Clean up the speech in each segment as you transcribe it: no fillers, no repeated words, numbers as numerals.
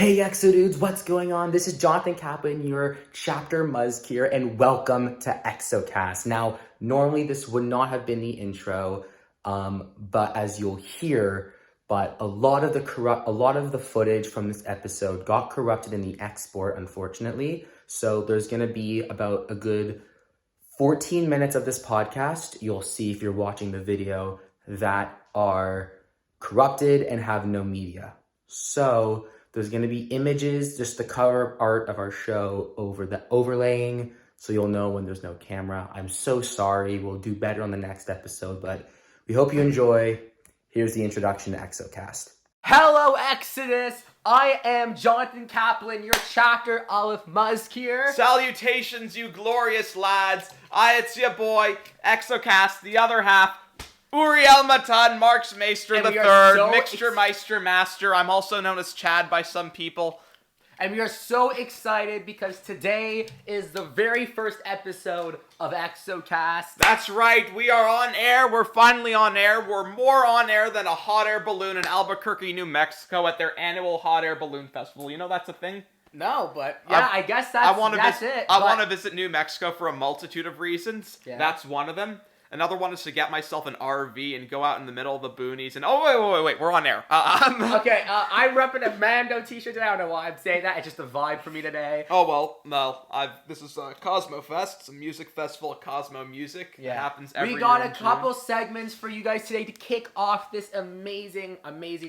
Hey Exodudes, what's going on? This is Jonathan Kaplan, your chapter Muzzkier, and welcome to EXOCAST. Now, normally this would not have been the intro, but as you'll hear, a lot of the footage from this episode got corrupted in the export, unfortunately. So there's gonna be about a good 14 minutes of this podcast. You'll see if you're watching the video that are corrupted and have no media. So there's going to be images, just the cover art of our show over the overlaying, so you'll know when there's no camera. I'm so sorry. We'll do better on the next episode, but we hope you enjoy. Here's the introduction to EXOCAST. Hello, Exodus! I am Jonathan Kaplan, your chapter Aleph Muzzkier. Salutations, you glorious lads. It's your boy, EXOCAST, the other half, Uriel Matan, Marx Meister the third, Mixture Meister Master. I'm also known as Chad by some people. And we are so excited because today is the very first episode of EXOCAST. That's right, we are on air. We're finally on air. We're more on air than a hot air balloon in Albuquerque, New Mexico at their annual hot air balloon festival. You know that's a thing? No, but yeah, I guess that's it. I want to visit New Mexico for a multitude of reasons. Yeah. That's one of them. Another one is to get myself an RV and go out in the middle of the boonies and... wait, we're on air. Okay, I'm repping a Mando t-shirt today. I don't know why I'm saying that. It's just a vibe for me today. Oh, well, no. This is Cosmo Fest. It's a music festival of Cosmo music. Yeah. It happens every year. We got a couple segments for you guys today to kick off this amazing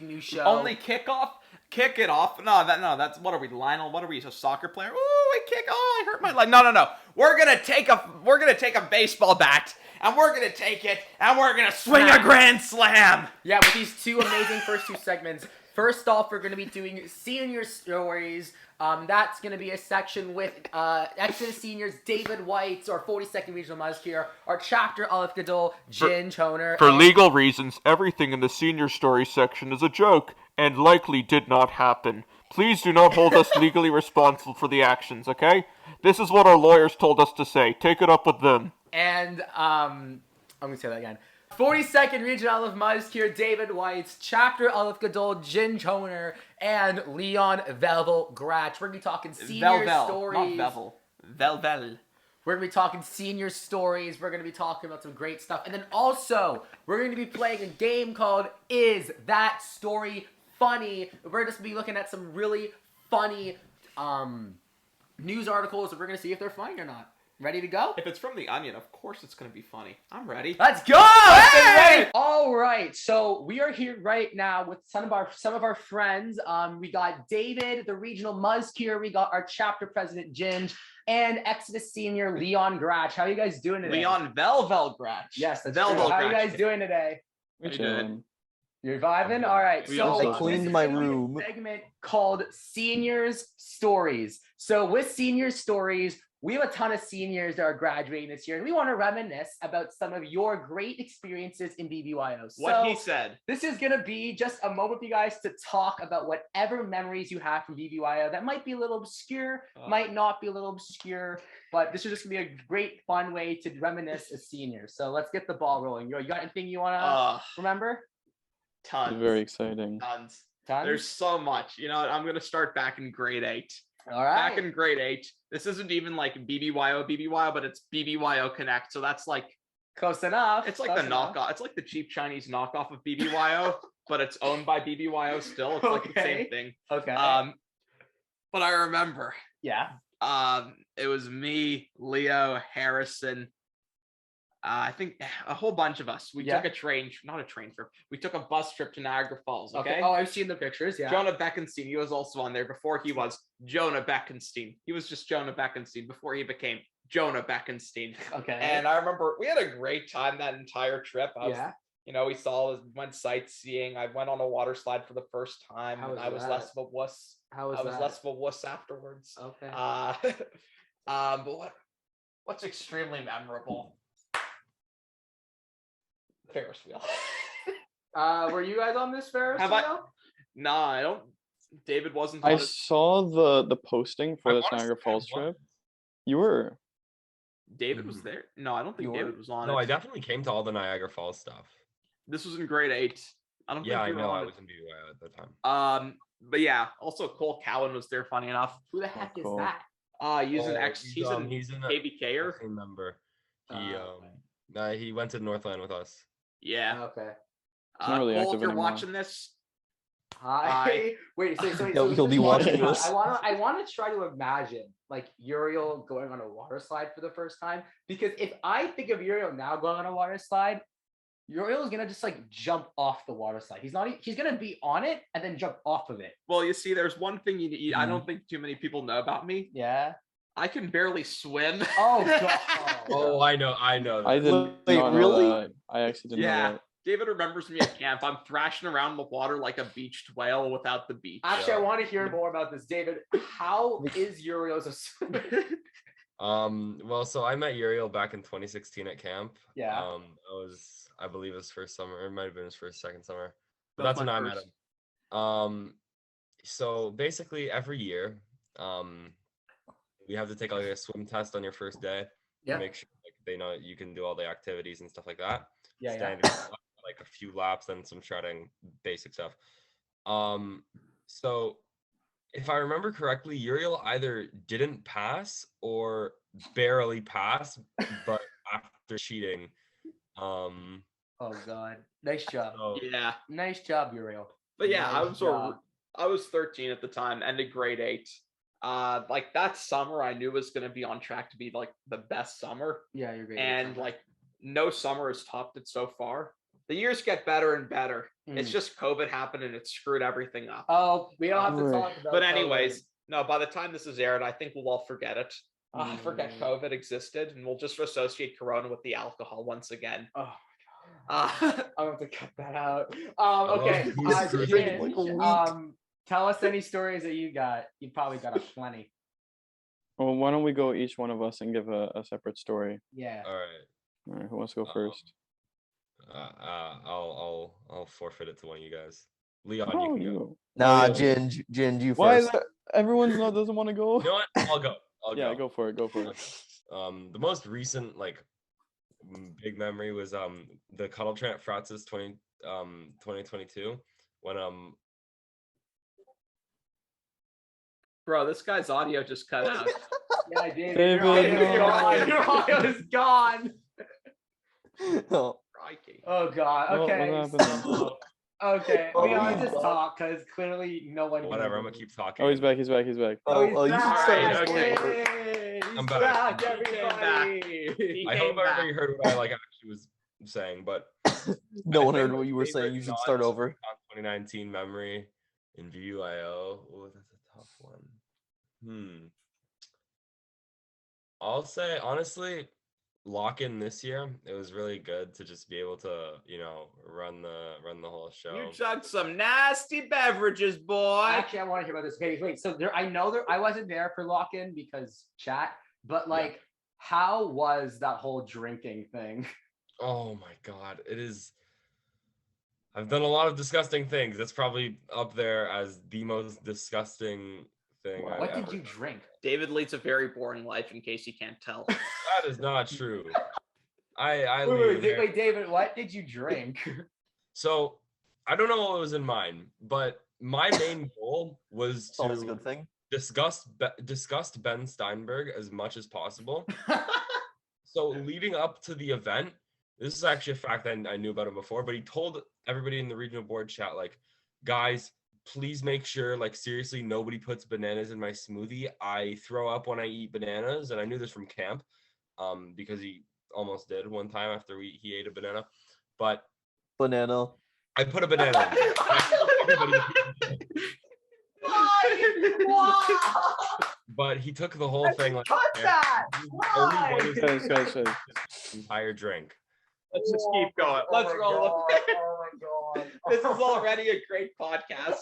new show. Only kickoff? Kick it off. That's... What are we, Lionel? What are we, a soccer player? Ooh, I hurt my leg. No. We're gonna take a baseball bat, and we're gonna take it, and we're gonna swing a grand slam. Yeah, with these two amazing first two segments. First off, we're gonna be doing senior stories. That's gonna be a section with Exodus seniors David White's, our 42nd Regional Muzzkier, our chapter Aleph Gadol, Ginge Honer. For legal reasons, everything in the senior story section is a joke, and likely did not happen. Please do not hold us legally responsible for the actions, okay? This is what our lawyers told us to say. Take it up with them. And, I'm gonna say that again. 42nd Regional Aleph Muzzkier, David White's, chapter Aleph Gadol, Ginge Honer, and Leon Velvel Gratch. We're gonna be talking senior stories. Not Vevel. Velvel. We're gonna be talking senior stories. We're gonna be talking about some great stuff. And then also, we're gonna be playing a game called Is That Story Funny? We're just be looking at some really funny news articles, and we're gonna see if they're funny or not. Ready to go? If it's from The Onion, of course it's gonna be funny. I'm ready. Let's go! Hey! All right, so we are here right now with some of our friends. We got David, the regional Muzzkier. We got our chapter president Ginge, and Exodus senior Leon Gratch. How are you guys doing today? Leon Velvel Gratch. Yes, that's Velvel true. How are you Gratch. guys doing today? We're doing. You're vibing? All right. We So also cleaned my room. A segment called Seniors Stories. So with Senior Stories, we have a ton of seniors that are graduating this year, and we want to reminisce about some of your great experiences in BBYO. What he said. This is going to be just a moment for you guys to talk about whatever memories you have from BBYO. That might be a little obscure, might not be a little obscure, but this is just going to be a great, fun way to reminisce as seniors. So let's get the ball rolling. You got anything you want to remember? Tons. Very exciting. Tons. Tons? There's so much. You know what? I'm going to start back in grade 8. All right. Back in grade 8. This isn't even like BBYO, but it's BBYO Connect. So that's like... Close enough. It's like knockoff. It's like the cheap Chinese knockoff of BBYO, but it's owned by BBYO still. It's like the same thing. Okay. But I remember. Yeah. It was me, Leo, Harrison, I think a whole bunch of us. We took a train, not a train trip. We took a bus trip to Niagara Falls. Okay. Oh, I've seen the pictures. Yeah. Jonah Beckenstein, he was also on there before he was Jonah Beckenstein. He was just Jonah Beckenstein before he became Jonah Beckenstein. Okay. And I remember we had a great time that entire trip. We went sightseeing. I went on a water slide for the first time. I was less of a wuss. How was I was less of a wuss afterwards. Okay. But what's extremely memorable? Ferris wheel. Were you guys on this Ferris wheel? Nah, I don't. David wasn't. I saw the posting for this Niagara Falls trip. You were. David was there. No, I don't think David was on. No, I definitely came to all the Niagara Falls stuff. This was in grade 8. I don't. Yeah, think I know. I was in BBYO at the time. But yeah, also Cole Cowan was there. Funny enough. Who the heck is cool. that? He's an ex. He's a he's in a KVKer. team member. He Okay. he went to Northland with us. Yeah. Okay. He's not really Cole, active if you're anymore. watching this, Hi. Wait, so He'll be watching this. I want to try to imagine like Uriel going on a water slide for the first time, because if I think of Uriel now going on a water slide, Uriel is gonna just like jump off the water slide. He's gonna be on it and then jump off of it. well, you see, there's one thing I don't think too many people know about me. Yeah. I can barely swim. Oh god. Oh, I know. I Wait, didn't know really? that. I actually didn't know Yeah. that. David remembers me at camp. I'm thrashing around the water like a beached whale without the beach. Actually, I want to hear more about this, David. How is Uriel as a swimmer? Well, so I met Uriel back in 2016 at camp. Yeah. I believe his first summer. It might have been his second summer. But That was that's when my I met first. him. So basically every year, we have to take like a swim test on your first day. Yeah. To make sure like they know you can do all the activities and stuff like that. Yeah. Standing like a few laps and some shredding, basic stuff. So if I remember correctly, Uriel either didn't pass or barely passed, but after cheating. Oh god. Nice job. So, Yeah. Nice job, Uriel. But yeah, Nice job. I was 13 at the time, ended grade 8. Like that summer I knew was gonna be on track to be like the best summer. Yeah, you're great. And like no summer has topped it so far. The years get better and better. It's just COVID happened and it screwed everything up. Oh, we don't have to talk about But COVID. anyways, no, by the time this is aired, I think we'll all forget it. Forget COVID existed, and we'll just associate Corona with the alcohol once again. Oh Uh, I'll have to cut that out. Okay. he's drinking like a Ginge, week. tell us any stories that you got. You probably got a plenty. Well, why don't we go each one of us and give a separate story? Yeah. all right. All right, who wants to go first? I'll forfeit it to one of you guys. Leon, Oh, you can go. you. Nah, yeah. Ginge, you Why is first. that? Everyone doesn't want to go. You know what? I'll go. Yeah, go for it. Go for it. The most recent like big memory was the cuddle train at Frat's 2022 when bro, this guy's audio just cut out. Yeah, I did. David, Your no. audio is gone. Oh, Crikey. Oh god. What Okay. happened? So, okay. Oh, Leon, just God. talk because clearly no one. can whatever. I'm hear gonna you. keep talking. Oh, he's back. He's back. Oh, He's back. he's you should back. start. Okay. Yay, he's I'm back. back, He came back. everybody. I hope everybody heard what I like actually was saying, but No I one heard think what you were saying. You should start over. on 2019 memory in BBYO. Oh, that's a tough one. I'll say honestly, lock in this year. It was really good to just be able to, run the whole show. You chugged some nasty beverages, boy. Actually, I want to hear about this. Okay, wait. So I wasn't there for lock-in because chat, but like, how was that whole drinking thing? Oh my god, it is. I've done a lot of disgusting things. That's probably up there as the most disgusting thing. I've What did ever you done. drink? David leads a very boring life, in case you can't tell. That is not true. I Wait, leave wait, David, what did you drink? So I don't know what was in mine, but my main goal was It's always a to good thing. disgust Ben Steinberg as much as possible. So leading up to the event, this is actually a fact that I knew about him before, but he told everybody in the regional board chat, like, guys, please make sure, like, seriously, nobody puts bananas in my smoothie. I throw up when I eat bananas, and I knew this from camp, because he almost did one time after he ate a banana. But Banana. I put a banana in. Why? But he took the whole thing like Cut that! he only Why? wanted Guys. the entire drink. Let's just keep going. Let's my roll God, with it. Oh my god. This is already a great podcast.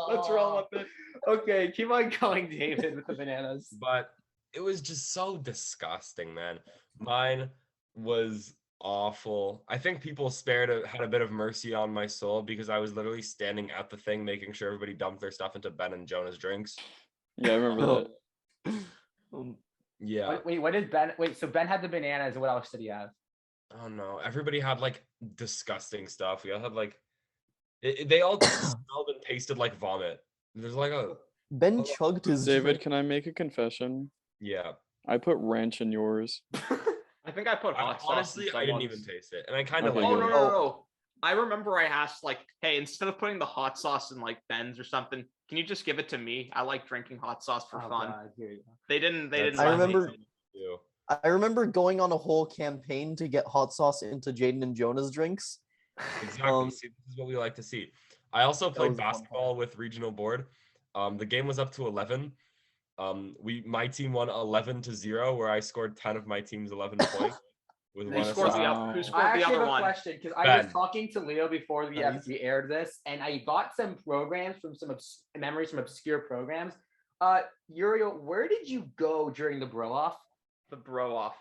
Let's roll with it. Okay, keep on going, David, with the bananas. But it was just so disgusting, man. Mine was awful. I think people had a bit of mercy on my soul because I was literally standing at the thing making sure everybody dumped their stuff into Ben and Jonah's drinks. Yeah, I remember that. Yeah. Wait, what did Ben? Wait, so Ben had the bananas, and what else did he have? Oh no, everybody had like disgusting stuff. We all had like they all smelled and tasted like vomit. There's like a Ben Oh, chugged his David, drink. can I make a confession? yeah. I put ranch in yours. I think I put hot sauce. Honestly, in I didn't even someone's. taste it, and I kind of Okay, like Oh it. no, good. no, no, no! I remember I asked like, hey, instead of putting the hot sauce in like Ben's or something, can you just give it to me? I like drinking hot sauce for Oh, fun. God, here you go. They didn't. They didn't. That's I let me. remember- you. I remember going on a whole campaign to get hot sauce into Jaden and Jonah's drinks. Exactly. See, this is what we like to see. I also played was a fun basketball with regional board. The game was up to 11. My team won 11-0, where I scored 10 of my team's 11 points with Who one scored assist. the Wow. other? Who I scored the actually other have a one? question because I was Ben. talking to Leo before Nice. we aired this, and I got some programs from some memories from obscure programs. Uriel, where did you go during the bro off? The bro off.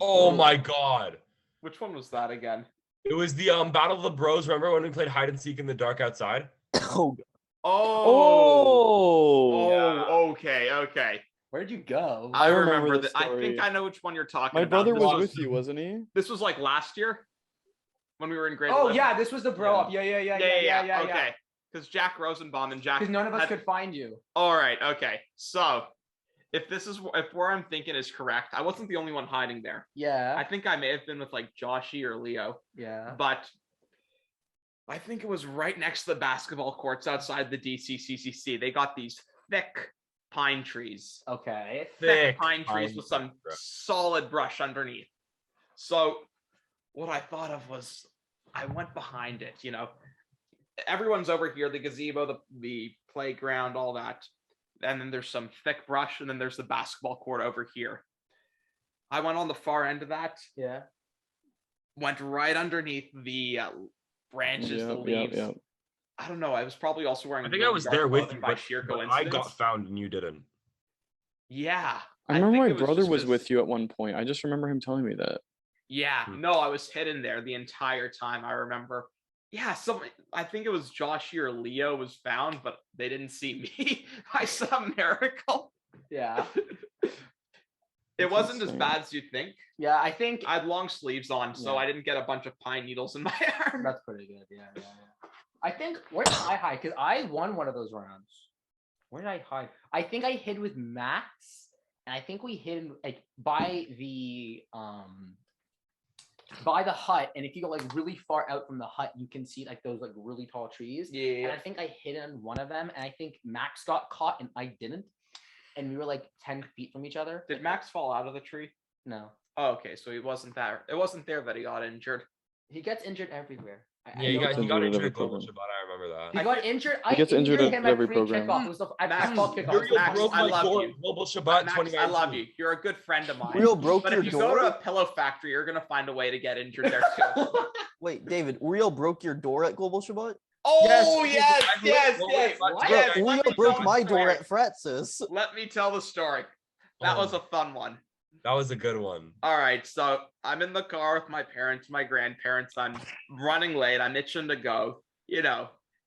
Oh my god! Which one was that again? It was the Battle of the Bros. Remember when we played hide and seek in the dark outside? Oh, Oh. Oh! Okay. Okay. Where did you go? I remember remember this that. I think story. I know which one you're talking My about. brother This was with you, wasn't he? This was like last year when we were in grade. Oh 11. yeah, this was the bro Yeah. off. Yeah. Okay. Because Jack Rosenbaum and Jack. Because none of us had- could find you. All right. Okay. So, if where I'm thinking is correct, I wasn't the only one hiding there. Yeah. I think I may have been with like Joshy or Leo, Yeah. but I think it was right next to the basketball courts outside the DCCCC. They got these thick pine trees. Okay. Thick pine trees pine with some brush. solid brush underneath. So what I thought of was I went behind it, Everyone's over here, the gazebo, the playground, all that. And then there's some thick brush, and then there's the basketball court over here. I went on the far end of that, Yeah. went right underneath the branches, the Yep, leaves. yep. I don't know. I was probably also wearing. I think I really was dark there with clothing you, by but, sheer but I coincidence. got found and you didn't. Yeah. I remember think my it was brother just was 'cause- with you at one point. I just remember him telling me that. Yeah, no, I was hidden there the entire time. I remember. Yeah, I think it was Joshy or Leo was found, but they didn't see me. I saw a miracle. Yeah. It That's wasn't as insane. bad as you think. Yeah. I think I had long sleeves on, so Yeah. I didn't get a bunch of pine needles in my arm. that's pretty good. Yeah. I think where did I hide? Because I won one of those rounds. Where did I hide? I think I hid with Max, and I think we hid like by the hut. And if you go like really far out from the hut, you can see like those like really tall trees. And Yeah. I think I hid on one of them, and I think Max got caught and I didn't. And we were like 10 feet from each other. Did Max fall out of the tree? No. Oh, okay, so he wasn't there. It wasn't there that he got injured. He gets injured everywhere. I Yeah, he don't got know. injured every at Global program. Shabbat. I remember that. He got injured. I gets injured injured at him at every free program. kickoff. It was the Max, football kickoff. Uriel Max, broke I my love door. you. Global Shabbat Max, 2019. I love you. You're a good friend of mine. Uriel broke But your if you go door? to a pillow factory, you're gonna find a way to get injured there too. Wait, David, Uriel broke your door at Global Shabbat? Oh Yes, yes, I yes, broke yes. my What? Yes, Uriel let me broke tell my the door story. at Fratz's. Let me tell the story. That Oh. was a fun one. That was a good one. All right, so I'm in the car with my parents, my grandparents. I'm running late. I'm itching to go.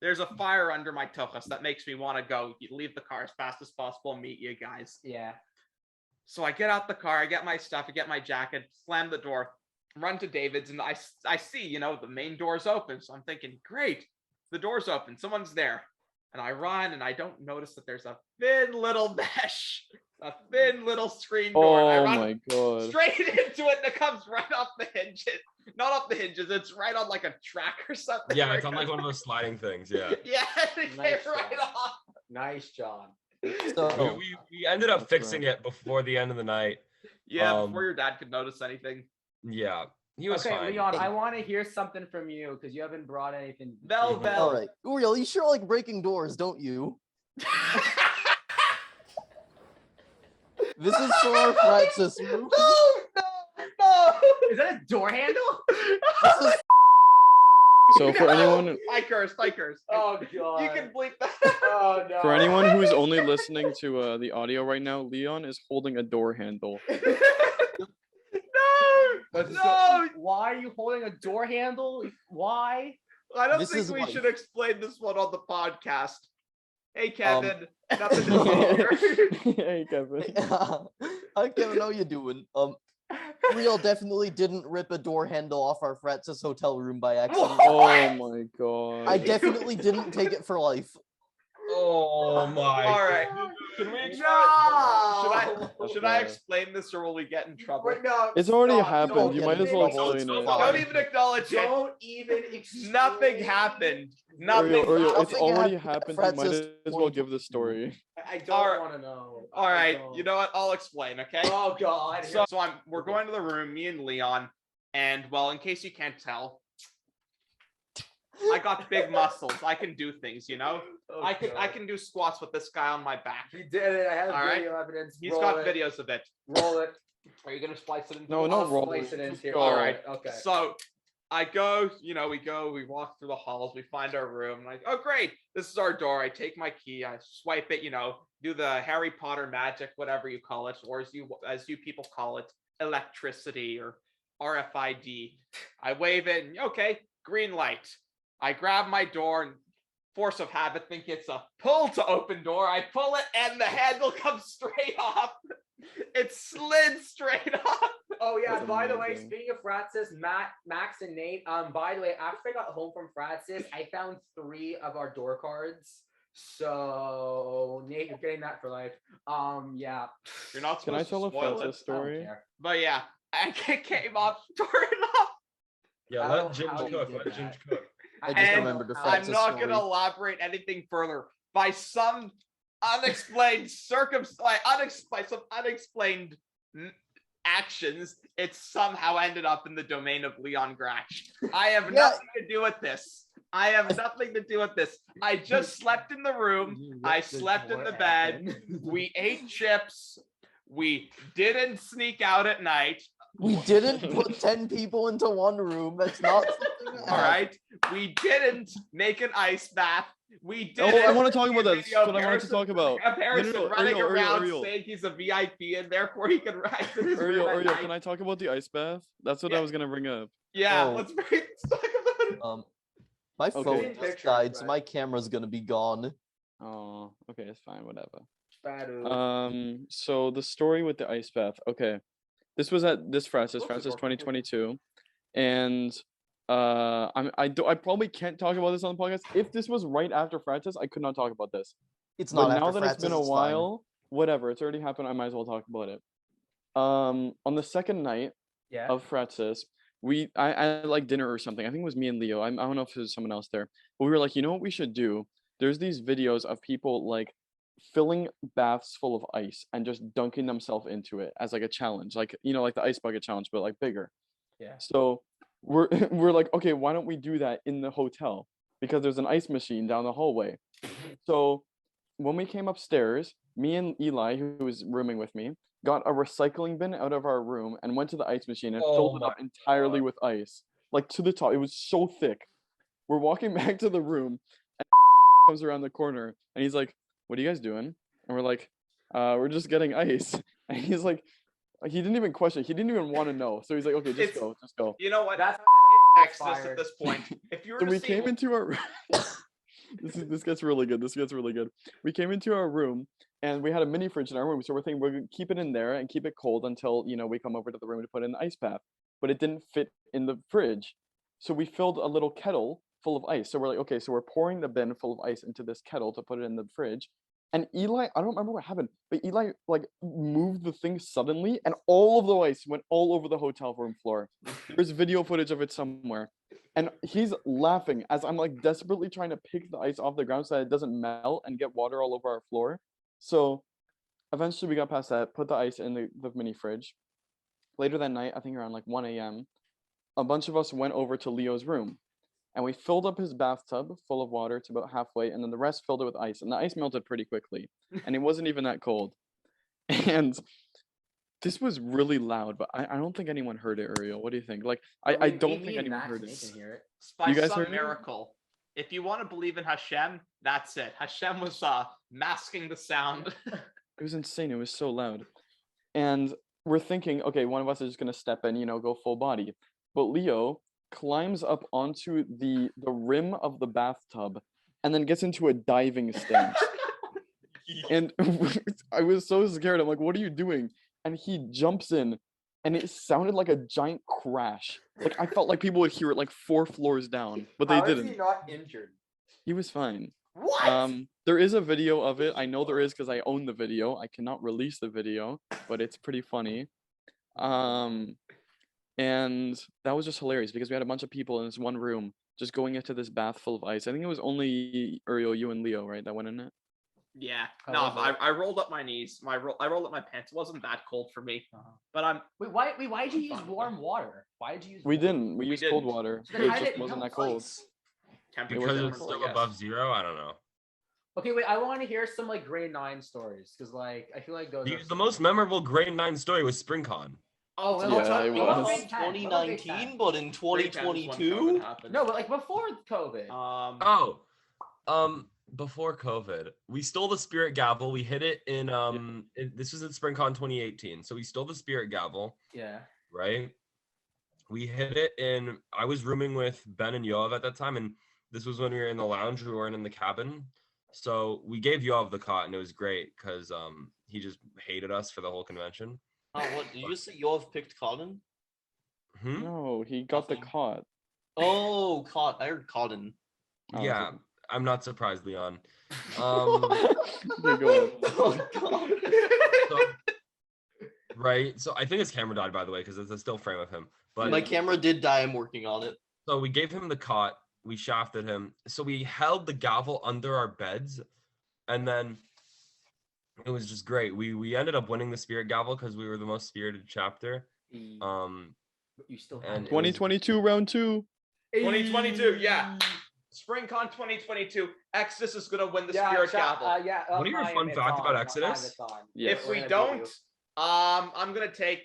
There's a fire under my tochas that makes me want to go. Leave the car as fast as possible and meet you guys. Yeah. So I get out the car, I get my stuff, I get my jacket, slam the door, run to David's, and I see, the main door's open. So I'm thinking, great, the door's open, someone's there. And I run, and I don't notice that there's a thin little mesh, a thin little screen door. And I Oh run my god. straight into it, and it comes right off the hinges. Not off the hinges, it's right on like a track or something. Yeah, where it's it on like goes- one of those sliding things. Yeah. Yeah, it Nice came right job. off. Nice job. So, We ended up That's fixing right. it before the end of the night. Yeah, Um, before your dad could notice anything. Yeah, he was Okay, fine. Leon, I want to hear something from you because you haven't brought anything. Bell, to- bell. all right. Uriel, you sure like breaking doors, don't you? This is for our Fratz's move. No! Is that a door handle? This is So for anyone I cursed. Oh god. You can bleep that. Oh no. for anyone who's only listening to the audio right now, Leon is holding a door handle. No! Why are you holding a door handle? Why? I don't This think is we life. should explain this one on the podcast. Hey, Kevin. Nothing to see here. Hey Kevin. Hi Kevin, how you doing? Uriel definitely didn't rip a door handle off our Fratz's hotel room by accident. Oh my god. I definitely didn't take it for life. Oh my. All right. Should we explain? No! Should I explain this, or will we get in trouble? No, It's already stop. happened. Don't You get might in as well trouble. explain it. Don't even acknowledge it. Don't even explain. Nothing happened. Uriel, Nothing. Uriel, it's Nothing already happened. happened. You might Francis, as well give the story. I don't Alright. want to know. All I right. don't. You know what? I'll explain. Okay. Oh God. So we're going to the room, me and Leon, and well, in case you can't tell, I got big muscles. I can do things, you know. Oh, I God. can do squats with this guy on my back. He did it. I have All right. video evidence. He's Roll got it. videos of it. Roll it. Are you gonna splice it in? No, I'll not roll. splice it in here. All right. Okay. So I go, we walk through the halls, we find our room, and oh great, this is our door. I take my key, I swipe it, do the Harry Potter magic, whatever you call it, or as you people call it, electricity or RFID. I wave it, and okay, green light. I grab my door and force of habit think it's a pull to open door. I pull it and the handle comes straight off. It slid straight off. Oh yeah, That's by the way, amazing. speaking of Fratsis, Max and Nate, by the way, after I got home from Fratsis, I found 3 of our door cards. So Nate, you're getting that for life. Yeah. You're not Can I supposed tell to a spoil Francis it. I don't story? care. But yeah, I came up, tore it up. Yeah, I let don't know how Ginge you cook. did Let that. Ginge cook. I just And remembered the I'm Francis not story. gonna elaborate anything further. By some unexplained unexplained actions, it somehow ended up in the domain of Leon Gratch. I have Yeah. nothing to do with this. I have nothing to do with this. I just slept in the room. I slept in the bed. We ate chips. We didn't sneak out at night. We didn't put 10 people into one room. That's not something that All happened. right. We didn't make an ice bath. We Oh, didn't. I want to talk about that. That's video what I wanted to talk about. Harrison No, running Uriel, around Uriel. saying he's a VIP and therefore he can rise in his room at Uriel, night. can I talk about the ice bath? That's what I Yeah. was gonna bring up. Yeah, Oh. let's talk about it. My Okay. phone Pictures, just died, so right? my camera's gonna be gone. Oh, okay, it's fine, whatever. Badu. So the story with the ice bath. Okay, this was at this Francis Close the door. 2022, and I probably can't talk about this on the podcast. If this was right after Francis, I could not talk about this. It's But not now after that it's Francis, been a it's fine. while, whatever, it's already happened. I might as well talk about it. On the second night Yeah. of Fratzis, I had like dinner or something. I think it was me and Leo. I don't know if there was someone else there, but we were like, you know what we should do? There's these videos of people like filling baths full of ice and just dunking themselves into it as like a challenge, like like the ice bucket challenge, but like bigger. Yeah. So we're we're like, okay, why don't we do that in the hotel? Because there's an ice machine down the hallway. So when we came upstairs, me and Eli, who was rooming with me, got a recycling bin out of our room and went to the ice machine and filled it up entirely with ice, like to the top. It was so thick. We're walking back to the room, and comes around the corner, and he's like, "What are you guys doing?" And we're like, "We're just getting ice." And he's like, he didn't even question. He didn't even want to know. So he's like, "Okay, just go, just go." You know what? That's It's Exodus fired. at this point. If you were So to we see came into our this gets really good. This gets really good. We came into our room and we had a mini fridge in our room. So we're thinking we're gonna keep it in there and keep it cold until we come over to the room to put in the ice bath. But it didn't fit in the fridge. So we filled a little kettle full of ice. So we're like, okay, so we're pouring the bin full of ice into this kettle to put it in the fridge. And Eli, I don't remember what happened, but Eli like moved the thing suddenly and all of the ice went all over the hotel room floor. There's video footage of it somewhere. And he's laughing as I'm like desperately trying to pick the ice off the ground so that it doesn't melt and get water all over our floor. So eventually we got past that, put the ice in the mini fridge. Later that night, I think around like 1 a.m., a bunch of us went over to Leo's room and we filled up his bathtub full of water to about halfway, and then the rest filled it with ice. And the ice melted pretty quickly, and it wasn't even that cold. And this was really loud, but I don't think anyone heard it, Uriel. What do you think? Like, I don't think anyone heard it. Hear it. by You guys some heard it? miracle, if you want to believe in Hashem, that's it. Hashem was masking the sound. It was insane. It was so loud. And we're thinking, okay, one of us is just gonna step in, go full body. But Leo climbs up onto the rim of the bathtub and then gets into a diving stance. And I was so scared. I'm like, what are you doing? And he jumps in and it sounded like a giant crash. Like I felt like people would hear it like 4 floors down, but they How is didn't. he not injured? He was fine. What? There is a video of it. I know there is because I own the video. I cannot release the video, but it's pretty funny. And that was just hilarious because we had a bunch of people in this one room just going into this bath full of ice. I think it was only Uriel, you and Leo, right, that went in it? Yeah. How No, was it? I rolled up my knees. I rolled up my pants. It wasn't that cold for me. But I'm. Wait, why did you use warm water? Why did you use? We warm- didn't. We used cold didn't. water. So then how It did just it wasn't become that cold. ice? Temperature Because difference, it's I still guess. above 0. I don't know. Okay, wait. I want to hear some like grade 9 stories because like I feel like those. Are The most memorable grade 9 story was SpringCon. Oh, well, Yeah, let's talk- it what about was. grade 10? What about grade 10? 2019, but in Grade 10 is when 2022. COVID happened. No, but like before COVID. Before COVID, we stole the Spirit Gavel. We hid it in this was at SpringCon 2018. So we stole the Spirit Gavel, Yeah. right? We hid it in. I was rooming with Ben and Yoav at that time, and this was when we were in the lounge. We weren't in the cabin, so we gave Yoav the cot, and it was great because he just hated us for the whole convention. Oh, what did you just say? Yoav picked cotton? No, he got the Nothing. cot. Oh, I heard cotton. Oh, Yeah, I'm not surprised, Leon. Okay, go ahead. Oh god. Right. So I think his camera died, by the way, because it's a still frame of him. But My camera did die. I'm working on it. so we gave him the cot. We shafted him. So we held the gavel under our beds, and then it was just great. We ended up winning the Spirit Gavel because we were the most spirited chapter. But you still had And it. 2022 round 2. 2022, yeah. SpringCon 2022. Exodus is gonna win the Spirit Gavel. What are your fun facts about Exodus? Yes. If we don't, I'm gonna take.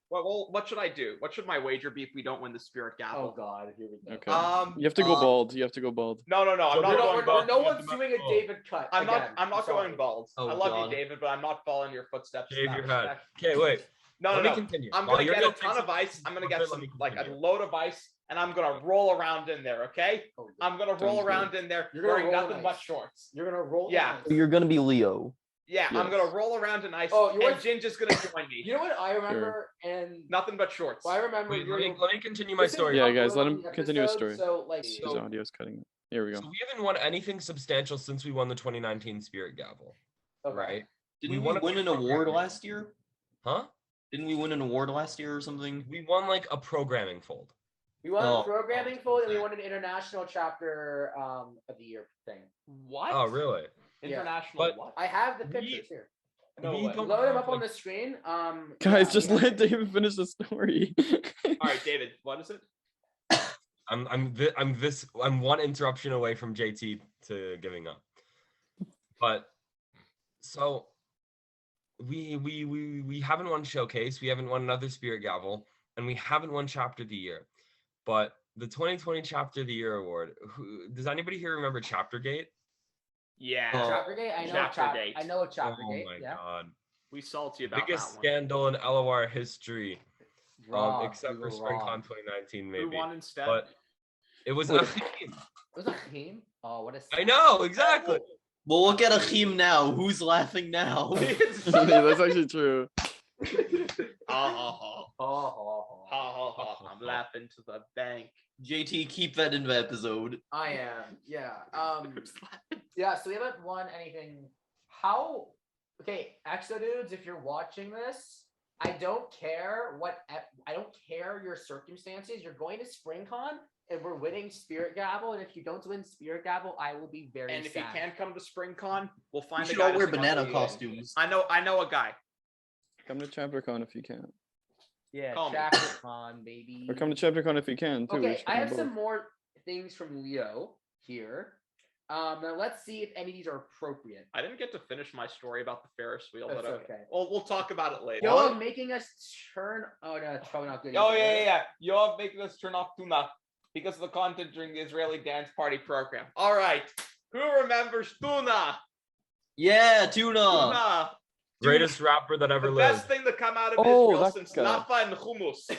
Well, what should I do? What should my wager be if we don't win the Spirit Oh Gavel? god, here we go. Okay. Um, You have to go bald. You have to go bald. No, I'm So not we're going bald. No You have one's to doing a go. David cut. I'm again. not Sorry. going bald. Oh, I love God. you, David, but I'm not following your footsteps. in Shave that your head. respect. Okay, wait. No, Let no, me no. continue. I'm While gonna you're get a gonna take ton some- of ice. I'm gonna Okay, get let me some like a continue. load of ice, and I'm gonna roll around in there. Okay? Oh, God. I'm gonna roll Sounds around in there You're gonna wearing roll in nothing but ice. shorts. You're gonna roll. in Yeah. ice. You're gonna be Leo. Yeah, I'm Yes. gonna roll around in ice, Oh, you and want- Ginge is gonna join me. You know what I remember, and Nothing but shorts. well, I remember. Wait, you're- let me continue my this is story. Yeah, not guys, let going him on the continue his episode, story. So like, His audio's cutting. Here we go. So we haven't won anything substantial since we won the 2019 Spirit Gavel, okay. right? Didn't we won a win an programming. award last year? Huh? Didn't we win an award last year or something? We won like a programming fold. We won Oh. a programming fold, and we won an international chapter of the year thing. What? Oh, really? International But- what? I have the We- pictures here. No we way. don't Load them have, up on like- the screen. Guys, yeah, just we have- let David finish the story. All right, David. What is it? I'm one interruption away from JT to giving up. But so we haven't won Showcase, we haven't won another Spirit Gavel, and we haven't won Chapter of the Year. But the 2020 Chapter of the Year award, does anybody here remember Chaptergate? Yeah. Chaptergate. I know. Chaptergate. I know a Chaptergate. Oh my Yeah. god. We salty about Biggest that one. scandal in LOR history. Rob, Except you for were SpringCon wrong. 2019, Who maybe. won instead? But it was Wait. Achim. Was it Hakeem? Oh, what a. I know, exactly. Well, look at Achim now. Who's laughing now? Yeah, that's actually true. Ha Oh. I'm laughing to the bank. JT, keep that in the episode. I am. Yeah. Yeah. So we haven't won anything. How? Okay, Exo dudes, if you're watching this, I don't care I don't care your circumstances. You're going to SpringCon and we're winning Spirit Gavel, and if you don't win Spirit Gavel, I will be very And if sad. you can't come to SpringCon, we'll We find a should guy all to wear sing on banana the costumes. I know a guy. Come to ChapterCon if you can. Yeah, Call me. ChapterCon, baby. Or come to ChapterCon if you can, too. We Okay, should I come have both. some more things from Leo here. Now let's see if any of these are appropriate. I didn't get to finish my story about the Ferris wheel, That's but okay. Well, we'll talk about it later. Yo, making us turn. Oh no, it's probably not good. Oh either. yeah. You're making us turn off tuna because of the content during the Israeli dance party program. All right. Who remembers tuna? Yeah, tuna. Tuna. Greatest rapper that ever The lived. best thing to come out of Oh, Israel that since guy. Nafa and hummus.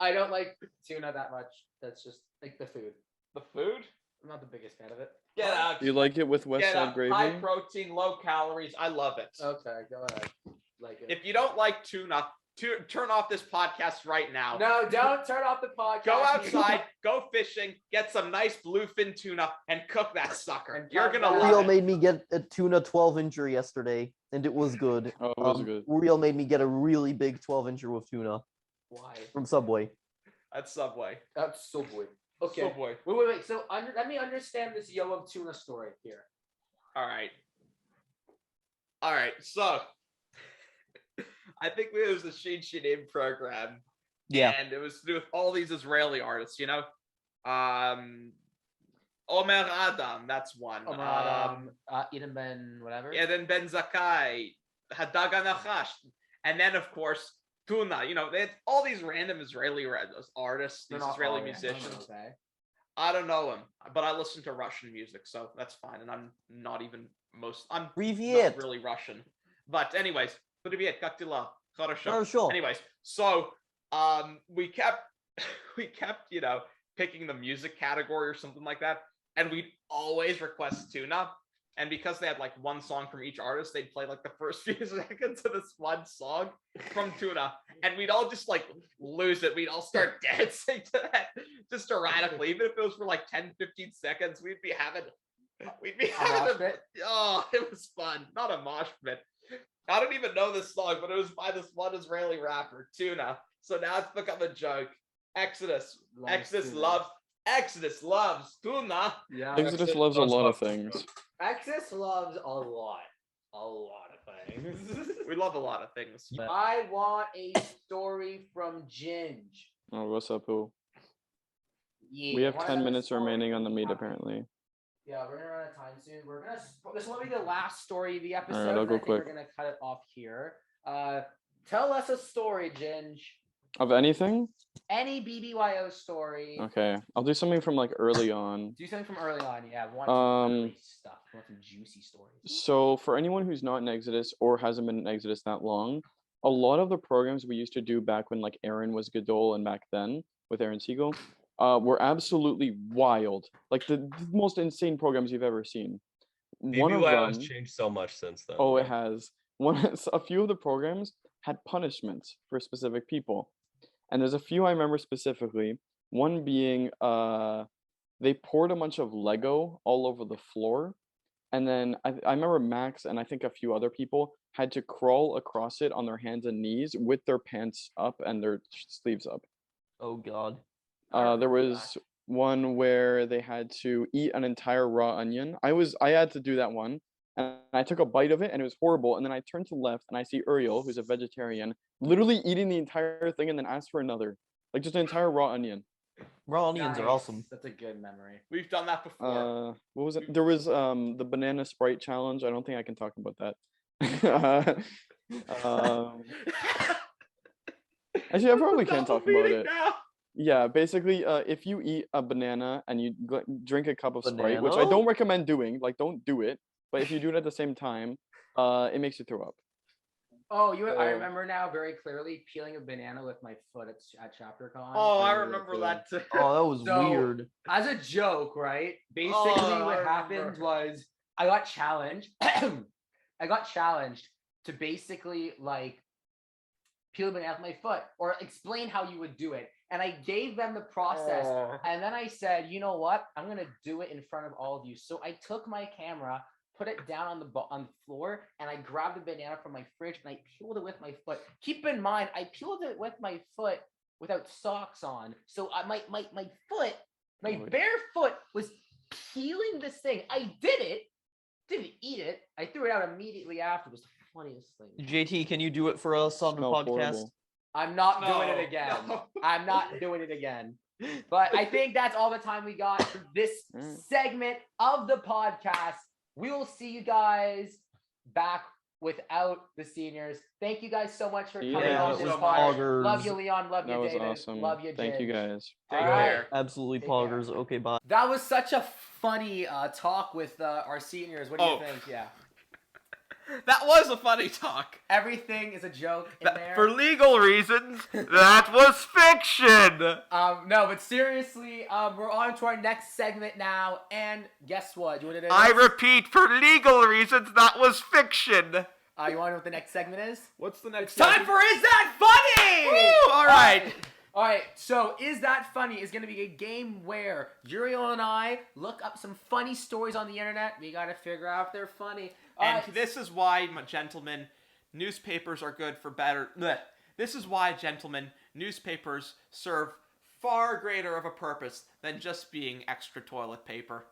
I don't like tuna that much. That's just like the food. The food? I'm not the biggest fan of it. Get out. You like it with West Get Side out. gravy? High protein, low calories. I love it. Okay, go ahead. Like it. If you don't like tuna, turn off this podcast right now. No, don't turn off the podcast. Go outside, go fishing, get some nice bluefin tuna, and cook that sucker. And You're come gonna back. love Uriel it. made me get a tuna 12-incher yesterday, and it was good. Oh, it was good. Uriel made me get a really big 12-incher with tuna Why? from Subway. At Subway. That's Subway. Okay. Subway. Wait. So let me understand this yo of tuna story here. All right. So I think it was the Ginge program. Yeah. And it was to do with all these Israeli artists, Omer Adam, that's one. Eden Ben, whatever. Yeah, then Ben Zakai, Hadag Anachash, and then of course Tuna. They had all these random Israeli artists, these Israeli musicians. Okay. I don't know them, but I listen to Russian music, so that's fine. And I'm not Привет. not really Russian. But anyways, привет, как дела? Хорошо. Хорошо. Anyways, so we kept picking the music category or something like that, and we'd always request tuna. And because they had like one song from each artist, they'd play like the first few seconds of this one song from Tuna, and we'd all just like lose it. We'd all start dancing to that just erratically, even if it was for like 10-15 seconds. We'd be having mosh pit? Oh, it was fun. Not a mosh pit. I don't even know this song, but it was by this one Israeli rapper, Tuna. So now it's become a joke. Exodus loves tuna. Yeah. Exodus loves a lot of things. Exodus loves a lot of things. We love a lot of things. I want a story from Ginge. Oh, what's up, Pooh? Yeah, We have I wanna 10 know the minutes story remaining on the from meet, Ginge. apparently. Yeah, we're gonna run out of time soon. This will be the last story of the episode. I'll and go I think quick. We're gonna cut it off here. Tell us a story, Ginge. Of anything? Any BBYO story. Okay, I'll do something from like early on. Do something from early on. Yeah, want some early stuff. Want some juicy stories. So for anyone who's not in Exodus or hasn't been in Exodus that long, a lot of the programs we used to do back when like Aaron was Gadol and back then with Aaron Siegel, were absolutely wild. Like the most insane programs you've ever seen. One of BBYO them, has changed so much since then. oh, it has. A few of the programs had punishments for specific people. And there's a few I remember specifically. One being they poured a bunch of Lego all over the floor. And then I remember Max and I think a few other people had to crawl across it on their hands and knees with their pants up and their sleeves up. Oh God. There was one where they had to eat an entire raw onion. I had to do that one. And I took a bite of it and it was horrible. And then I turned to the left and I see Uriel, who's a vegetarian, literally eating the entire thing and then asked for another. Like just an entire raw onion. Raw onions are Nice. awesome. That's a good memory. We've done that before. What was it? There was the banana Sprite challenge. I don't think I can talk about that. Actually, I probably can talk about it. Now. Yeah, basically, if you eat a banana and you drink a cup of Sprite, which I Banana? don't recommend doing, like don't do it. But if you do it at the same time, it makes you throw up. Oh, I Oh. remember now very clearly peeling a banana with my foot at ChapterCon. Oh, I really remember cool. that too. Oh, that was So- weird. As a joke, right? Basically, Oh, what I happened remember. was I got challenged. I got challenged to basically like peel a banana with my foot or explain how you would do it. And I gave them the process. Oh. And then I said, you know what? I'm going to do it in front of all of you. So I took my camera, put it down on the floor, and I grabbed a banana from my fridge and I peeled it with my foot. Keep in mind, I peeled it with my foot without socks on. So my foot, my Oh. bare foot was peeling this thing. I did it, didn't eat it. I threw it out immediately after. It was the funniest thing. JT, can you do it for us on the Smelled podcast? horrible. I'm not doing No, it again. no. I'm not doing it again. But I think that's all the time we got for this Mm. segment of the podcast. We will see you guys back without the seniors. Thank you guys so much for coming Yeah, on it this was podcast. poggers. Love you, Leon. Love That you, was David. awesome. Love you, Thank you Ginge. guys. Take All right. care. Absolutely Take care. poggers. Okay, bye. That was such a funny talk with our seniors. What do you Oh. think? Yeah. That was a funny talk. Everything is a joke in there. For legal reasons, that was fiction. No, but seriously, we're on to our next segment now, and guess what? You want to do I repeat, for legal reasons, that was fiction. You want to know what the next segment is? What's the next? Time for Is That Funny? Woo! All right. All right, so Is That Funny is going to be a game where Uriel and I look up some funny stories on the internet. We got to figure out if they're funny. And this is why, gentlemen, newspapers are good for better. Bleh. This is why, gentlemen, newspapers serve far greater of a purpose than just being extra toilet paper.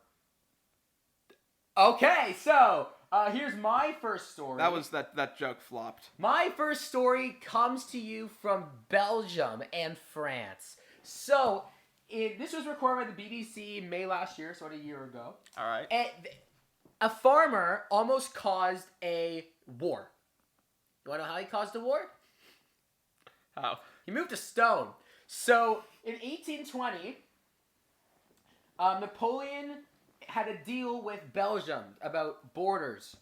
Okay, so here's my first story. That joke flopped. My first story comes to you from Belgium and France. So, this was recorded by the BBC May last year, so about a year ago. All right. And a farmer almost caused a war. You want to know how he caused a war? How? He moved a stone. So, in 1820, Napoleon had a deal with Belgium about borders.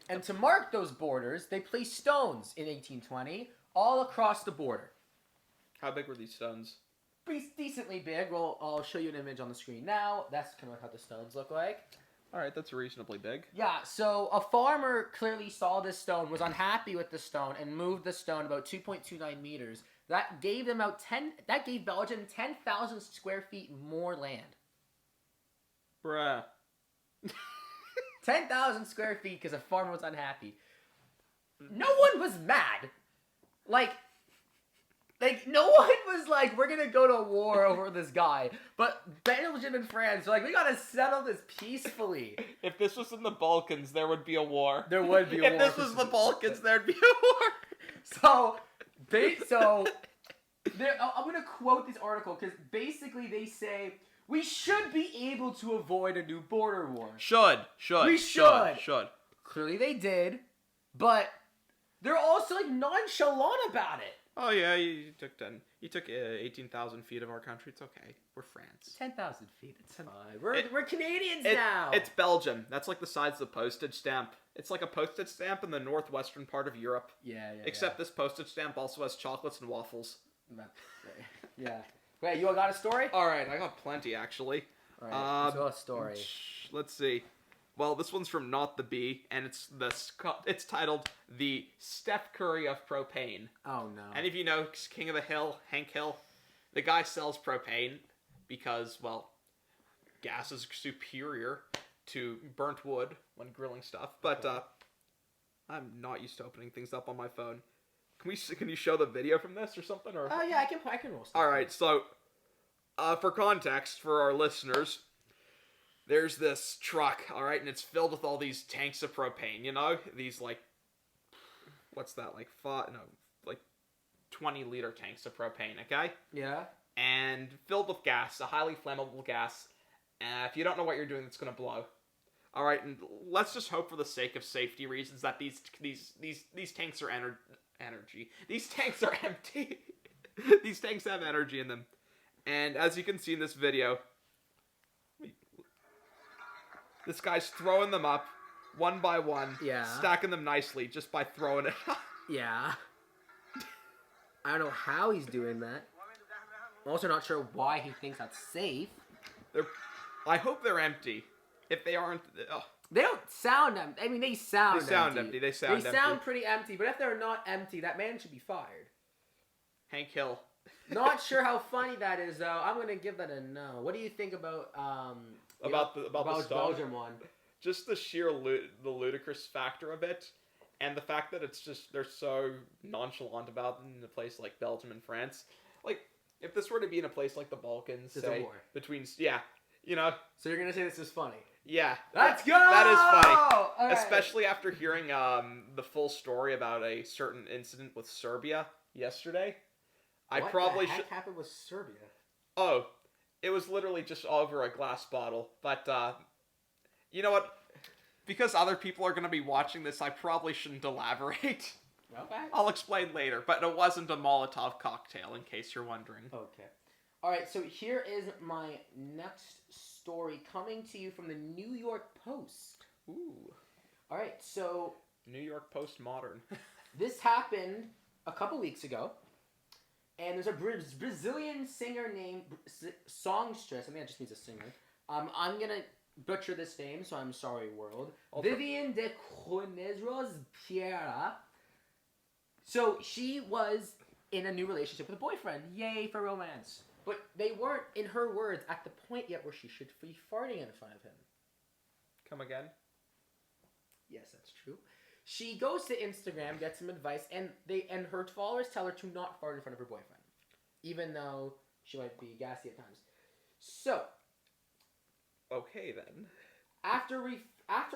And to mark those borders, they placed stones in 1820 all across the border. How big were these stones? Pretty decently big. Well, I'll show you an image on the screen now. That's kind of how the stones look like. All right, that's reasonably big. Yeah, so a farmer clearly saw this stone, was unhappy with the stone, and moved the stone about 2.29 meters. That gave them That gave Belgium 10,000 square feet more land. Bruh. 10,000 square feet because a farmer was unhappy. No one was mad. Like, no one was like, we're gonna go to war over this guy. But Belgium and France were like, we gotta settle this peacefully. If this was in the Balkans, there would be a war. There would be a war. If this was the Balkans, there'd be a war. I'm gonna quote this article because basically they say we should be able to avoid a new border war. Should. We should. Clearly they did, but they're also like nonchalant about it. Oh yeah, you took 18,000 feet of our country. It's okay. We're France. 10,000 feet. It's fine. We're Canadians now. It's Belgium. That's like the size of the postage stamp. It's like a postage stamp in the northwestern part of Europe. Yeah. Except this postage stamp also has chocolates and waffles. Yeah. Wait, you all got a story? All right, I got plenty actually. All right, let's go a story. Let's see. Well, this one's from Not the Bee, and it's titled "The Steph Curry of Propane." Oh no. Any of you know King of the Hill, Hank Hill? The guy sells propane because, well, gas is superior to burnt wood when grilling stuff. But I'm not used to opening things up on my phone. Can you show the video from this or something? Or Oh yeah, I can roll stuff. all right, so for context for our listeners, there's this truck, all right, and it's filled with all these tanks of propane. You know, these like, what's that, like 20-liter tanks of propane. Okay. Yeah. And filled with gas, a highly flammable gas. If you don't know what you're doing, it's gonna blow. All right, and let's just hope for the sake of safety reasons that these tanks are energy. These tanks are empty. These tanks have energy in them. And as you can see in this video, this guy's throwing them up one by one, stacking them nicely just by throwing it up. Yeah. I don't know how he's doing that. I'm also not sure why he thinks that's safe. I hope they're empty. If they aren't... They don't sound empty. I mean, they sound empty. They sound empty. Pretty empty, but if they're not empty, that man should be fired. Hank Hill. Not sure how funny that is, though. I'm going to give that a no. What do you think about the Belgium one? Just the sheer the ludicrous factor of it, and the fact that it's just they're so nonchalant about it in a place like Belgium and France. Like, if this were to be in a place like the Balkans, it's say, a war. You know. So you're gonna say this is funny? Yeah. Let's go! That is funny. All right. Especially after hearing the full story about a certain incident with Serbia yesterday. What the heck happened with Serbia? Oh, it was literally just over a glass bottle. But, you know what? Because other people are going to be watching this, I probably shouldn't elaborate. Okay. I'll explain later. But it wasn't a Molotov cocktail, in case you're wondering. Okay. All right, so here is my next story coming to you from the New York Post. Ooh. All right, so... New York Post Modern. This happened a couple weeks ago. And there's a Brazilian singer named songstress. I think that just means a singer. I'm gonna butcher this name, so I'm sorry, world. I'll Vivian de Conezros Piera. So she was in a new relationship with a boyfriend. Yay for romance. But they weren't, in her words, at the point yet where she should be farting in front of him. Come again? Yes, that's true. She goes to Instagram, gets some advice, and her followers tell her to not fart in front of her boyfriend, even though she might be gassy at times. So, Okay then. after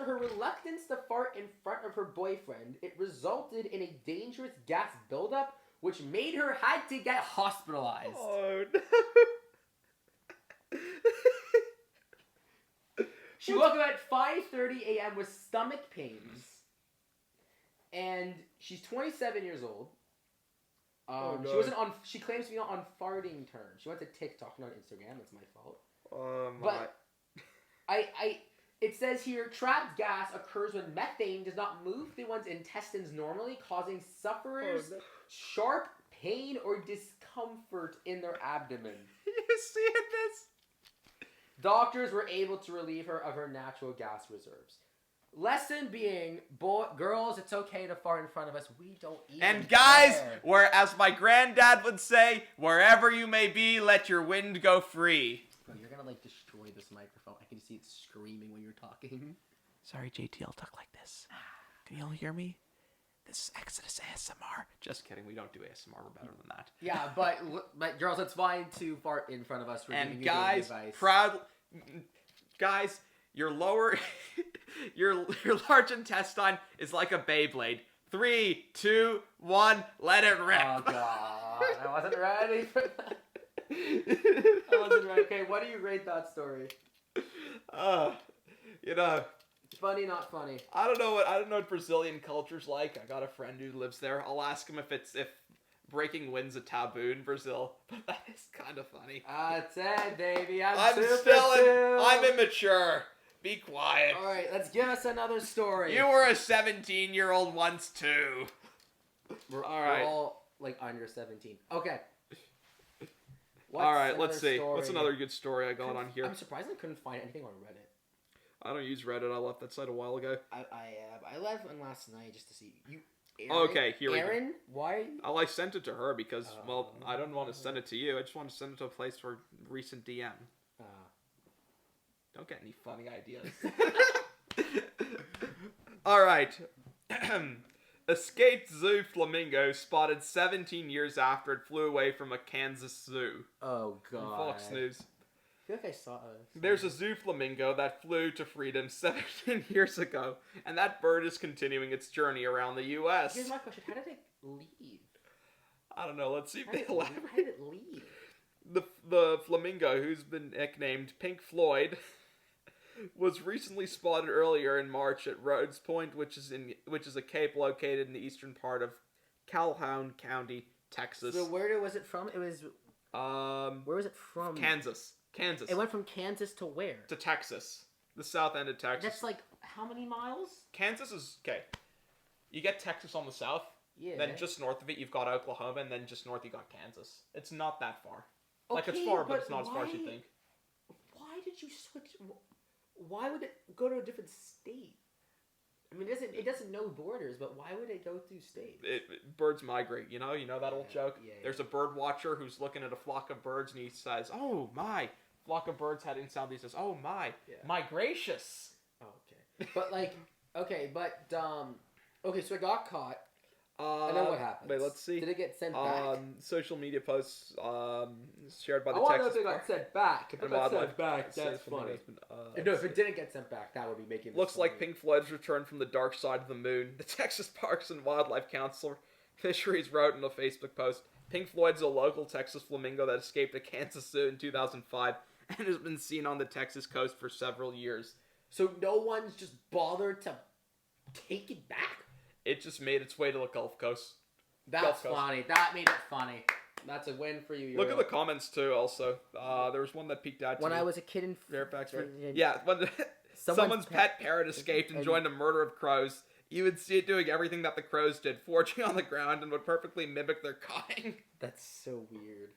her reluctance to fart in front of her boyfriend, it resulted in a dangerous gas buildup, which made her had to get hospitalized. Oh no. She woke up at 5:30 a.m. with stomach pains, and she's 27 years old. Oh, she God. wasn't on. She claims to be on farting terms. She went to TikTok, not Instagram. That's my fault. Oh my. But it says here, trapped gas occurs when methane does not move through one's intestines normally, causing sufferers Oh, no. sharp pain or discomfort in their abdomen. You seeing this? Doctors were able to relieve her of her natural gas reserves. Lesson being, girls, it's okay to fart in front of us. We don't even And guys, care. as my granddad would say, wherever you may be, let your wind go free. Bro, you're gonna like destroy this microphone. I can see it screaming when you're talking. Sorry, JT, I'll talk like this. Can you all hear me? This is Exodus ASMR. Just kidding, we don't do ASMR, we're better than that. Yeah, but girls, it's fine to fart in front of us. We're giving And you dating guys, advice. guys, your lower, your large intestine is like a Beyblade. 3, 2, 1, let it rip. Oh god, I wasn't ready for that. I wasn't ready. Okay, what do you rate that story? You know, Funny, not funny. I don't know what Brazilian culture's like. I got a friend who lives there. I'll ask him if breaking wind's a taboo in Brazil. But that is kind of funny. That's it, baby. I'm immature. Be quiet. All right, let's give us another story. You were a 17-year-old once too. We're all right. all like under 17. Okay. All right, What's let's see. another What's story? another good story I got on here? I'm surprised I couldn't find anything on Reddit. I don't use Reddit. I left that site a while ago. I left one last night just to see you. Okay, here we go. Aaron, why? Oh, I sent it to her because, well, Oh. I don't want to send it to you. I just want to send it to a place for recent DM. Don't get any funny ideas. All right. Escaped zoo flamingo spotted 17 years after it flew away from a Kansas zoo. Oh From god. Fox News. I feel like I saw. There's a zoo flamingo that flew to freedom 17 years ago, and that bird is continuing its journey around the U.S. Here's my question: how did it leave? I don't know. Let's see if How they did it leave? elaborate. How did it leave? The flamingo, who's been nicknamed Pink Floyd, was recently spotted earlier in March at Rhodes Point, which is a cape located in the eastern part of Calhoun County, Texas. So where was it from? It was. Where was it from? Kansas. It went from Kansas to where? To Texas, the south end of Texas. That's like how many miles? Kansas is okay. You get Texas on the south. Yeah. Then just north of it, you've got Oklahoma, and then just north, you got Kansas. It's not that far. Like, it's Okay, far, but it's not as far as you why- think. Why did you switch? Why would it go to a different state? I mean, it doesn't know borders, but why would it go through states? Birds migrate, you know that old joke? Yeah, There's a bird watcher who's looking at a flock of birds, and he says, "Oh, my." Flock of birds heading south, he says, "Oh, my. Yeah. Migracious." Oh, okay. But like, okay, so it got caught, and then what happened? Wait, let's see. Did it get sent back? Social media posts shared by I the want to know Texas if it got Park sent back. If it and got Wildlife sent back, Safe that's Flamingo funny. has been, No, let's if it see. didn't get sent back, that would be making this Looks like funny. Pink Floyd's returned from the dark side of the moon. The Texas Parks and Wildlife Counselor Fisheries wrote in a Facebook post, Pink Floyd's a local Texas flamingo that escaped a Kansas zoo in 2005 and has been seen on the Texas coast for several years. So no one's just bothered to take it back? It just made its way to the Gulf Coast. That's Gulf Coast. funny. That made it funny. That's a win for you. Look at Uriel. the comments too. Also, there was one that peeked out. When I was a kid in Fairfax, right? Yeah. Yeah, when someone's pet parrot escaped and joined a murder of crows, you would see it doing everything that the crows did, foraging on the ground, and would perfectly mimic their cawing. That's so weird.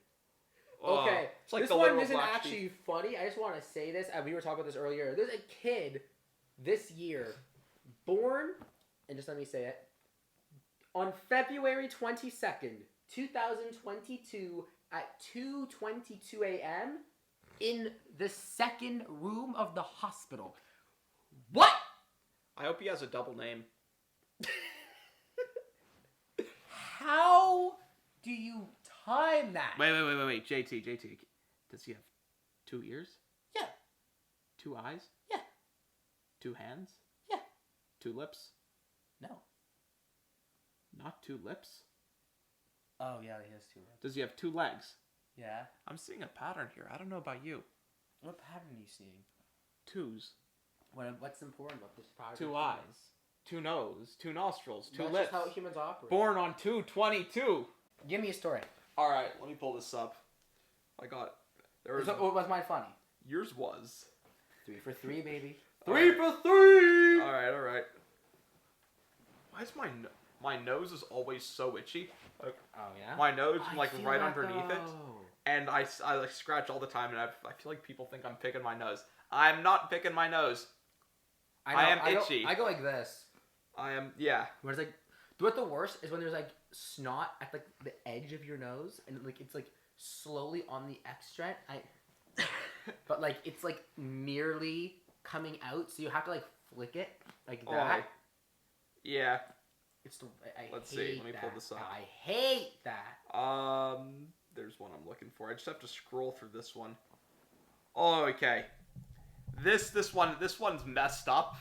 Okay, It's like this the one literal isn't black actually funny. I just want to say this. We were talking about this earlier. There's a kid this year born, and just let me say it, on February 22nd, 2022 at 2:22 a.m. in the second room of the hospital. What? I hope he has a double name. How do you time that? Wait. JT. Does he have 2 ears? Yeah. 2 eyes? Yeah. 2 hands? Yeah. 2 lips? No. Not 2 lips? Oh, yeah, he has 2 lips. Does he have 2 legs? Yeah. I'm seeing a pattern here. I don't know about you. What pattern are you seeing? 2s. What's important about this pattern? 2 eyes. 2 nose. 2 nostrils. 2 That's lips. just how humans operate. Born on 2/22. Give me a story. All right, let me pull this up. I got. Was mine funny? Yours was. 3 for 3, baby. 3 for 3. All right. Why is my nose is always so itchy? Like, Oh yeah. my nose, I like feel right that, underneath it, though. and I like scratch all the time, and I feel like people think I'm picking my nose. I'm not picking my nose. I am itchy. I go like this. I am. Yeah. Where it's like, what the worst is when there's like snot at like the edge of your nose, and like it's like slowly on the extract. But like it's like nearly coming out, so you have to like flick it like that. Yeah. It's the I Let's hate see. Let me pull that. this up. I hate that. There's one I'm looking for. I just have to scroll through this one. Oh, okay. This one's messed up,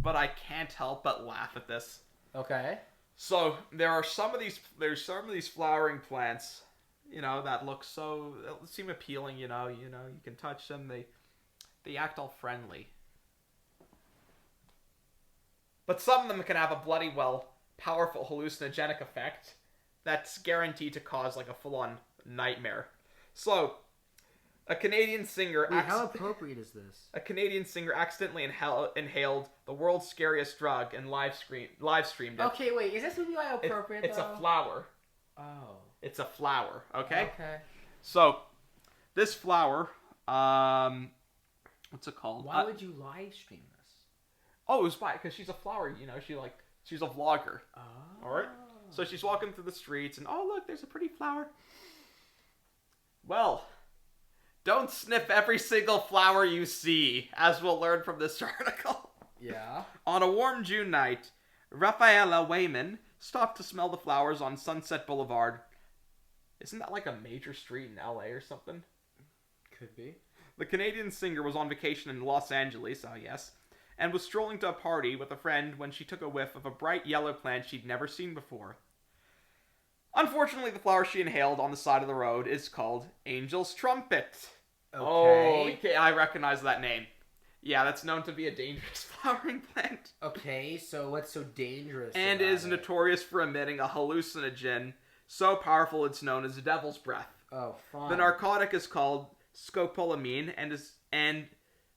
but I can't help but laugh at this. Okay. So there's some of these flowering plants, that look that seem appealing. You can touch them. They act all friendly. But some of them can have a bloody powerful hallucinogenic effect that's guaranteed to cause like a full-on nightmare. So, a Canadian singer. Wait, how appropriate is this? A Canadian singer accidentally inhaled the world's scariest drug and live streamed it. Okay, wait, is this BBYO appropriate? It's a flower. Oh. It's a flower. Okay. Okay. So, this flower, what's it called? Why would you live stream this? Oh, it was because she's a flower. She's a vlogger. Oh. All right. So she's walking through the streets, and oh look, there's a pretty flower. Well, don't sniff every single flower you see, as we'll learn from this article. Yeah. On a warm June night, Rafaela Wayman stopped to smell the flowers on Sunset Boulevard. Isn't that like a major street in LA or something? Could be. The Canadian singer was on vacation in Los Angeles, yes, and was strolling to a party with a friend when she took a whiff of a bright yellow plant she'd never seen before. Unfortunately, the flower she inhaled on the side of the road is called Angel's Trumpet. Okay, I recognize that name. Yeah, that's known to be a dangerous flowering plant. Okay, so what's so dangerous and about is it? notorious for emitting a hallucinogen so powerful it's known as the devil's breath. Oh, fine. The narcotic is called scopolamine, and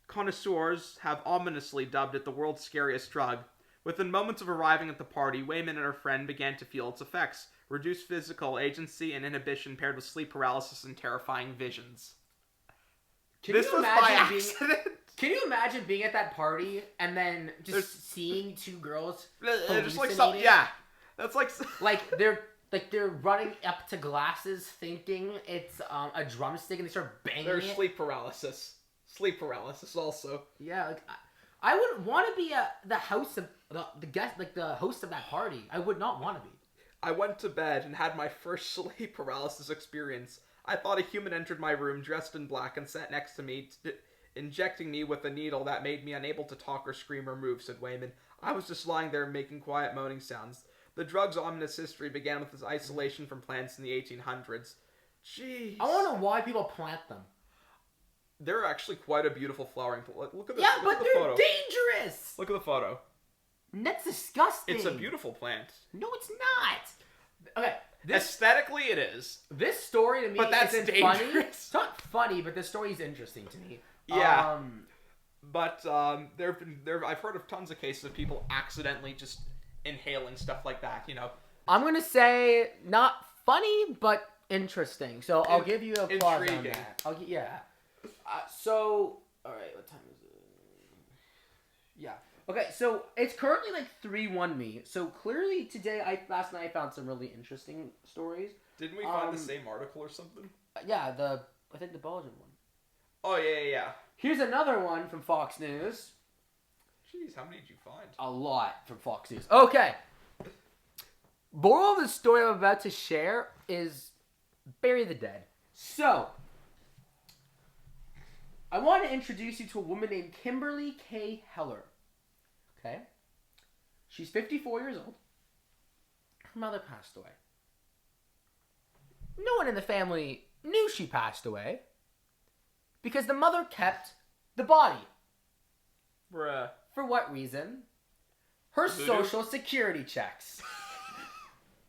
connoisseurs have ominously dubbed it the world's scariest drug. Within moments of arriving at the party, Wayman and her friend began to feel its effects: reduced physical agency and inhibition paired with sleep paralysis and terrifying visions. Can you imagine being at that party and then just seeing 2 girls just like something? Yeah, that's like they're running up to glasses thinking it's a drumstick and they start banging There's it. sleep paralysis. Sleep paralysis also. Yeah, like I wouldn't want to be the host of the guest, like the host of that party. I would not want to be. I went to bed and had my first sleep paralysis experience. I thought a human entered my room dressed in black and sat next to me, injecting me with a needle that made me unable to talk or scream or move, said Wayman. I was just lying there making quiet moaning sounds. The drug's ominous history began with its isolation from plants in the 1800s. Jeez. I want to know why people plant them. They're actually quite a beautiful flowering plant. Look at the Yeah, but the they're photo. dangerous. Look at the photo. That's disgusting. It's a beautiful plant. No, it's not. Okay. Aesthetically, it is. This story to me But that's isn't dangerous. funny. It's not funny, but this story is interesting to me. Yeah. But I've heard of tons of cases of people accidentally just inhaling stuff like that, I'm gonna say not funny, but interesting. So I'll give you a pause on intriguing. that. So, all right, what time is it? Yeah. Okay, so it's currently like 3-1 me. So clearly today, last night I found some really interesting stories. Didn't we find the same article or something? Yeah, I think the Belgian one. Oh, yeah. Here's another one from Fox News. Jeez, how many did you find? A lot from Fox News. Okay. Moral of the story I'm about to share is bury the dead. So, I want to introduce you to a woman named Kimberly K. Heller. Okay? She's 54 years old. Her mother passed away. No one in the family knew she passed away because the mother kept the body. Bruh. For what reason? Her Voodoo? social security checks.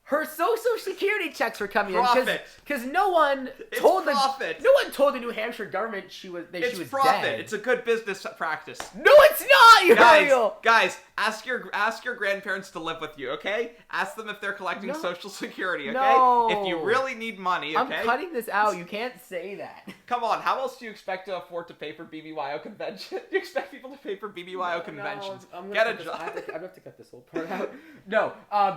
Her social security checks were coming Profit. in because no one It's told profit. no one told the New Hampshire government It's she was profit. dead. It's a good business practice. No, it's not, Uriel. Guys, ask your grandparents to live with you, okay? Ask them if they're collecting No. Social Security, okay? No. If you really need money, okay? I'm cutting this out. You can't say that. Come on, how else do you expect to afford to pay for BBYO convention? Do you expect people to pay for BBYO conventions? Get a job. I have to cut this whole part out. No,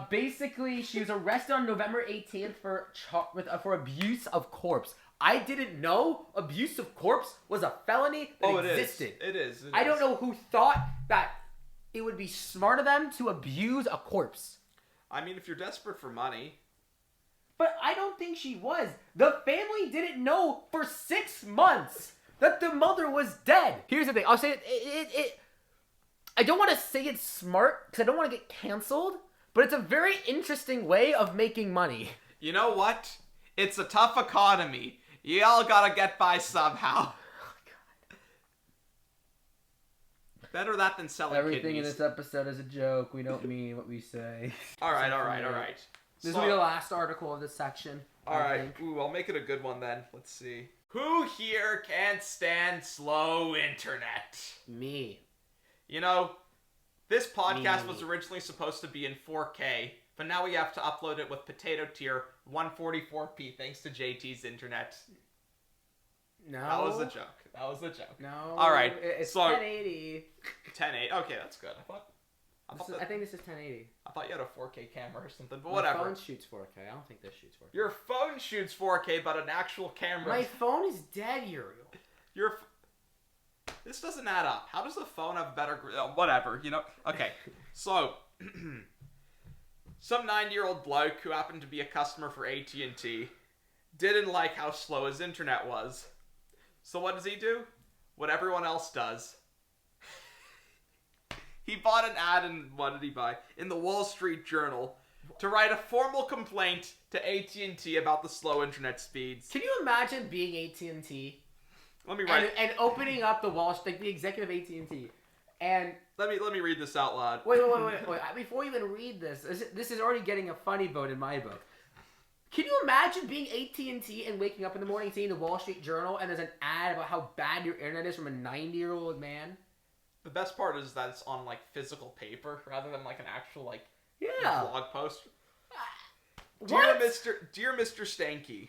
basically, she was arrested on November 18th for abuse of corpse. I didn't know abuse of corpse was a felony that existed. It is. I don't know who thought that it would be smart of them to abuse a corpse. I mean, if you're desperate for money. But I don't think she was. The family didn't know for 6 months that the mother was dead. Here's the thing. I'll say it I don't want to say it's smart because I don't want to get canceled, but it's a very interesting way of making money. You know what? It's a tough economy. You all gotta get by somehow. Better that than selling Everything in kidneys. this episode is a joke. We don't mean what we say. All right. This So- will be the last article of this section. All right. Ooh, I'll make it a good one then. Let's see. Who here can't stand slow internet? Me. You know, this podcast Me. was originally supposed to be in 4K, but now we have to upload it with potato tier 144p thanks to JT's internet. No. That was a joke. No. All right, It's so- 1080. 1080. Okay, that's good. I think this is 1080. I thought you had a 4K camera or something, but My whatever. phone shoots 4K. I don't think this shoots 4K. Your phone shoots 4K, but an actual camera. My phone is dead, Uriel. This doesn't add up. How does the phone have better? Whatever, you know. Okay, so some 90-year-old bloke who happened to be a customer for AT&T didn't like how slow his internet was. So what does he do? What everyone else does. He bought an ad in, what did he buy? In the Wall Street Journal to write a formal complaint to AT&T about the slow internet speeds. Can you imagine being AT&T Let me write. and opening up the Wall Street, like the executive AT&T, and Let me read this out loud. wait. Before you even read this is already getting a funny vote in my book. Can you imagine being AT&T and waking up in the morning seeing the Wall Street Journal and there's an ad about how bad your internet is from a 90-year-old man? The best part is that it's on like physical paper rather than like an actual like Yeah. blog post. What? Dear Mr. Stanky,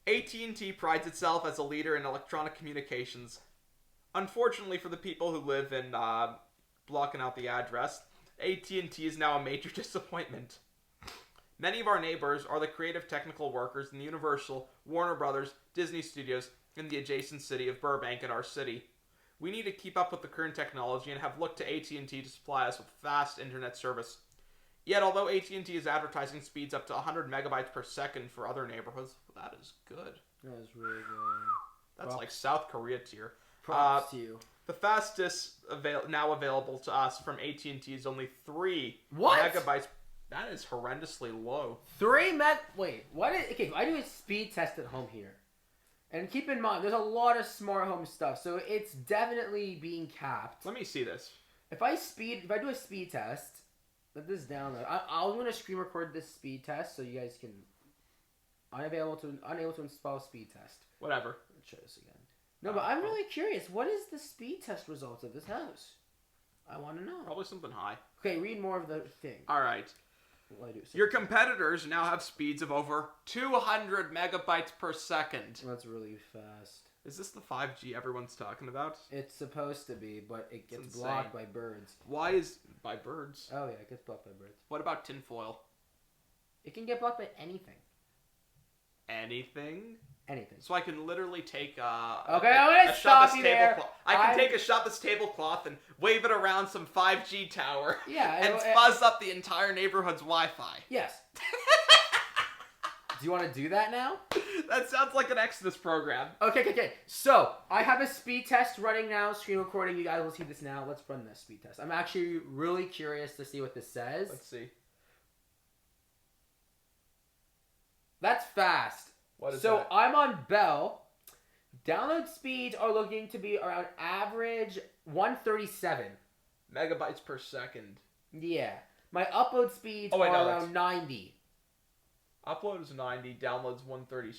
AT&T prides itself as a leader in electronic communications. Unfortunately for the people who live in blocking out the address, AT&T is now a major disappointment. Many of our neighbors are the creative technical workers in the Universal, Warner Brothers, Disney Studios, in the adjacent city of Burbank in our city. We need to keep up with the current technology and have looked to AT&T to supply us with fast internet service. Yet, although AT&T is advertising speeds up to 100 megabytes per second for other neighborhoods, that is good. That was really good. That's Props. like South Korea tier. Props to you. The fastest now available to us from AT&T is only 3 What? megabytes. That is horrendously low. 3 meg. Wait, what is? Okay, I do a speed test at home here, and keep in mind, there's a lot of smart home stuff, so it's definitely being capped. Let me see this. If I do a speed test, let this download. I'm gonna screen record this speed test so you guys can. Unable to install speed test. Whatever. Let's try this again. No, but I'm really curious. What is the speed test results of this house? I want to know. Probably something high. Okay, read more of the thing. All right. Well, I do. Your competitors now have speeds of over 200 megabytes per second. That's really fast. Is this the 5G everyone's talking about? It's supposed to be, but it gets insane. blocked by birds. Why is... by birds? Oh, yeah, it gets blocked by birds. What about tinfoil? It can get blocked by anything. Anything? Anything. So I can literally take Okay, I'm gonna stop you there. tablecloth. I can take a Shabbos tablecloth and wave it around some 5G tower. Yeah. And fuzz up the entire neighborhood's Wi-Fi. Yes. Do you want to do that now? That sounds like an Exodus program. Okay. So, I have a speed test running now, screen recording. You guys will see this now. Let's run this speed test. I'm actually really curious to see what this says. Let's see. That's fast. What is so, that? I'm on Bell. Download speeds are looking to be around average 137. Megabytes per second. Yeah. My upload speeds Oh, wait, are no, around 90. Upload is 90, downloads 130.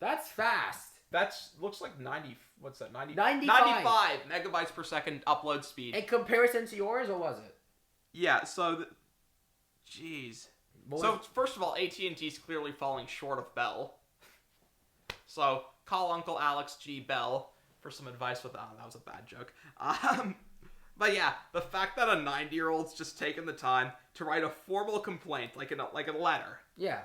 That's fast. That's looks like 90. What's that? 90. 95. 95 megabytes per second upload speed. In comparison to yours, or was it? Yeah. So, jeez. What So was- first of all, AT&T's clearly falling short of Bell. So call Uncle Alex G. Bell for some advice with that. That was a bad joke. But yeah, the fact that a 90-year-old's just taken the time to write a formal complaint, like a letter, Yeah.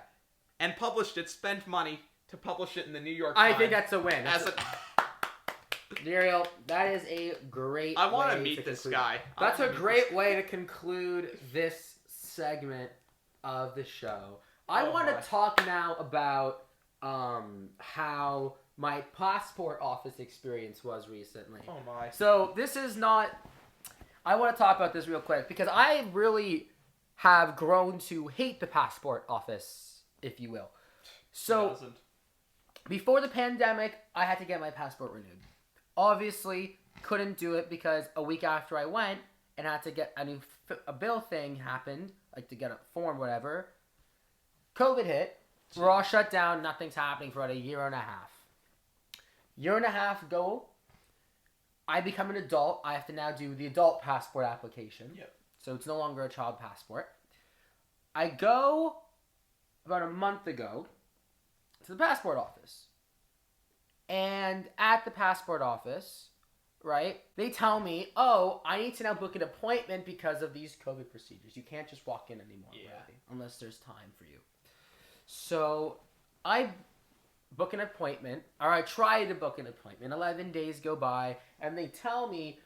and published it, spent money to publish it in the New York I Times. think that's a win. as a, Uriel, that is a great I want way to meet this conclude. guy. I That's wanna a meet great this- way to conclude this segment of the show. I Oh want to my. talk now about how my passport office experience was recently. Oh my. So this is not... I want to talk about this real quick because I really have grown to hate the passport office, if you will. So Doesn't. before the pandemic, I had to get my passport renewed. Obviously, couldn't do it because a week after I went and had to get a bill thing happened, like to get a form, whatever. COVID hit. We're all shut down. Nothing's happening for about a year and a half. Year and a half ago, I become an adult. I have to now do the adult passport application. Yep. So it's no longer a child passport. I go about a month ago to the passport office. And at the passport office, right, they tell me, oh, I need to now book an appointment because of these COVID procedures. You can't just walk in anymore, Yeah. really, unless there's time for you. So I book an appointment, or I try to book an appointment. 11 days go by, and they tell me,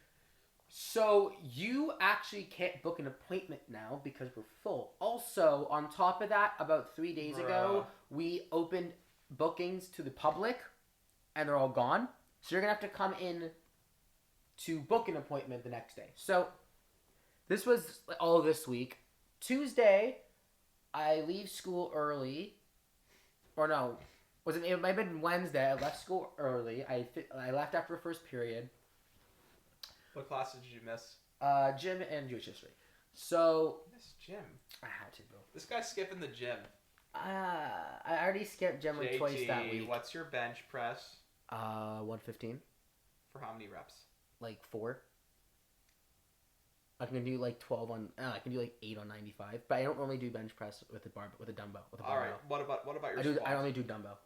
so you actually can't book an appointment now because we're full. Also, on top of that, about 3 days ago, we opened bookings to the public, and they're all gone. So you're going to have to come in to book an appointment the next day. So this was all this week. Tuesday, I leave school early. Or no, it might have been Wednesday. I left school early. I left after first period. What classes did you miss? Gym and Jewish history. So Miss gym. I had to go. This guy's skipping the gym. I already skipped gym like twice that week. What's your bench press? 115. For how many reps? Like 4. I can do like 12 on. I can do like 8 on 95, but I don't normally do bench press with a dumbbell. All right. What about your squat? I only do dumbbell.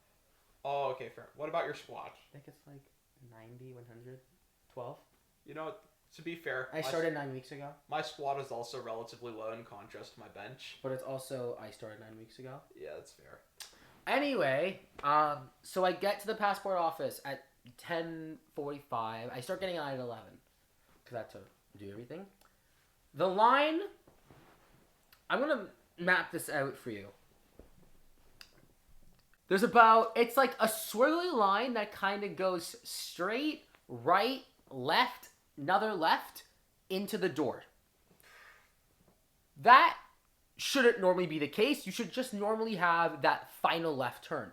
Oh, okay, fair. What about your squat? I think it's like 90, 100, 12. You know, to be fair, I started 9 weeks ago, my squat is also relatively low in contrast to my bench. but it's also I started 9 weeks ago. Yeah, that's fair. Anyway, so I get to the passport office at 10:45. I start getting on at 11 because I have to do everything. The line, I'm going to map this out for you. It's like a swirly line that kind of goes straight, right, left, another left, into the door. That shouldn't normally be the case. You should just normally have that final left turn.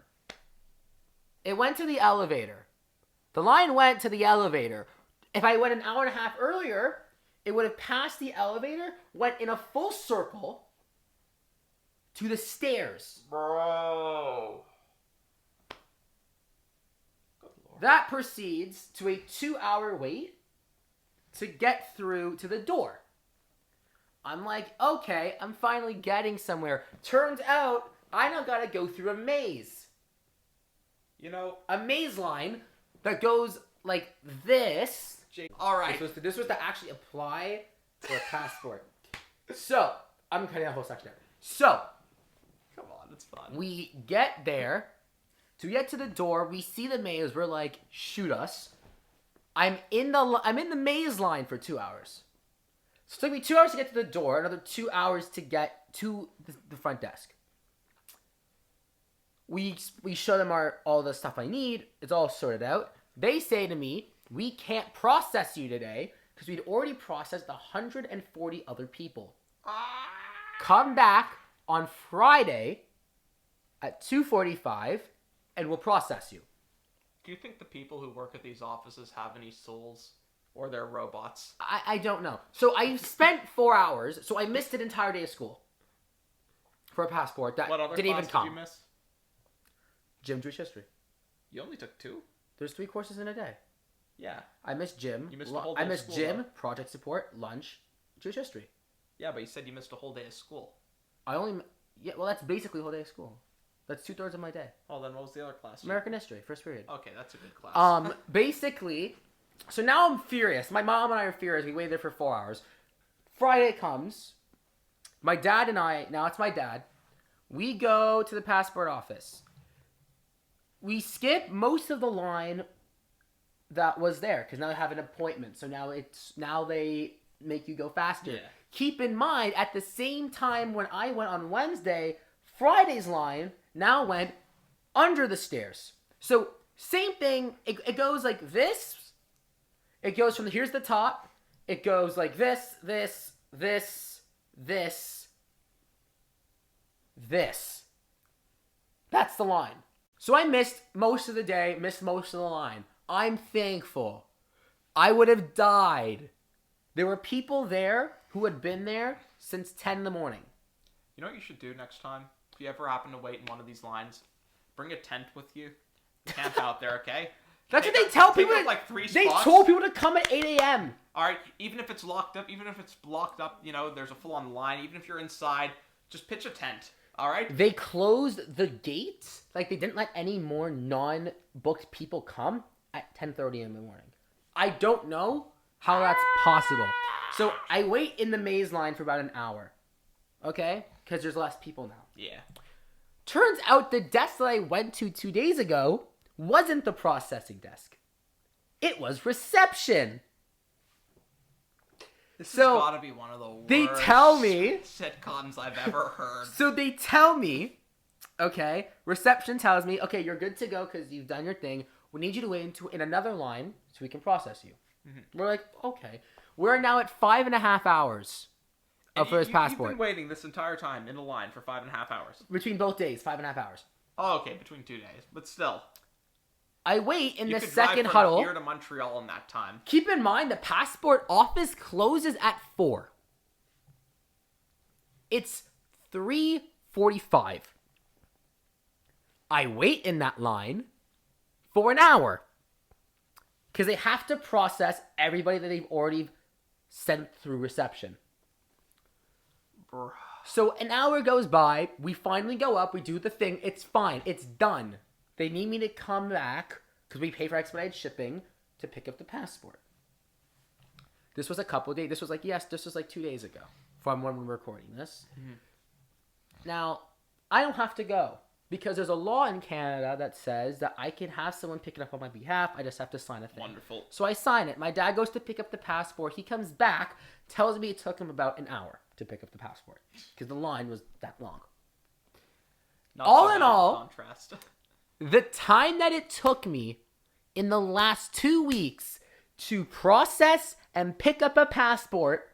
It went to the elevator. The line went to the elevator. If I went an hour and a half earlier, it would have passed the elevator, went in a full circle to the stairs. Bro. That proceeds to a 2-hour wait to get through to the door. I'm like, okay, I'm finally getting somewhere. Turns out, I now gotta go through a maze. You know, A maze line that goes like this. all right. This was to actually apply for a passport. So, I'm cutting out a whole section there. So, Come on, it's fun. we get there. To get to the door, we see the maze. We're like, shoot us. I'm in the maze line for 2 hours. So it took me 2 hours to get to the door, another 2 hours to get to the front desk. We show them all the stuff I need. It's all sorted out. They say to me, we can't process you today because we'd already processed 140 other people. Come back on Friday at 2:45 and we'll process you. Do you think the people who work at these offices have any souls? Or they're robots? I don't know. So I spent 4 hours, so I missed an entire day of school for a passport that What other didn't class even come. did you miss? Gym, Jewish history. You only took 2? There's 3 courses in a day. Yeah. I missed gym. You missed a whole day I of missed school, gym, though. project support, lunch, Jewish history. Yeah, but you said you missed a whole day of school. Well, that's basically a whole day of school. That's 2/3 of my day. Oh, then what was the other class? American history, first period. Okay, that's a good class. Basically, so now I'm furious. My mom and I are furious. We waited there for 4 hours. Friday comes. My dad and I, now it's my dad, we go to the passport office. We skip most of the line that was there because now they have an appointment. So now they make you go faster. Yeah. Keep in mind, at the same time when I went on Wednesday, Friday's line now went under the stairs. So same thing. It goes like this. It goes from here's the top. It goes like this. That's the line. So I missed most of the day, missed most of the line. I'm thankful. I would have died. There were people there who had been there since 10 in the morning. You know what you should do next time? If you ever happen to wait in one of these lines, bring a tent with you. Camp out there, okay? That's Take what they up- tell take people. up, like 3 They spots. told people to come at 8 a.m. All right, even if it's locked up, even if it's blocked up, you know, there's a full-on line. Even if you're inside, just pitch a tent. All right. They closed the gates. Like, they didn't let any more non-booked people come at 10:30 in the morning. I don't know how that's possible. So I wait in the maze line for about an hour. Okay? Because there's less people now. Yeah. Turns out the desk that I went to 2 days ago wasn't the processing desk. It was reception. This So, has got to be one of the worst they tell me- sitcoms I've ever heard. So they tell me, okay, reception tells me, okay, you're good to go because you've done your thing. We need you to wait in another line so we can process you. Mm-hmm. We're like, okay. We're now at 5.5 hours for his passport. You've been waiting this entire time in a line for 5.5 hours. Between both days, 5.5 hours. Oh, okay, between 2 days, but still. I wait in You the could second drive from huddle. here to Montreal in that time. Keep in mind, the passport office closes at 4. It's 3:45. I wait in that line for an hour. Because they have to process everybody that they've already sent through reception. Bruh. So an hour goes by, we finally go up, we do the thing, it's fine, it's done. They need me to come back, because we pay for expedited shipping, to pick up the passport. This was a couple of days, this was like 2 days ago, from when we were recording this. Mm-hmm. Now, I don't have to go, because there's a law in Canada that says that I can have someone pick it up on my behalf, I just have to sign a thing. Wonderful. So I sign it. My dad goes to pick up the passport. He comes back, tells me it took him about an hour to pick up the passport because the line was that long. Not All so in bad all- contrast. The time that it took me in the last 2 weeks to process and pick up a passport,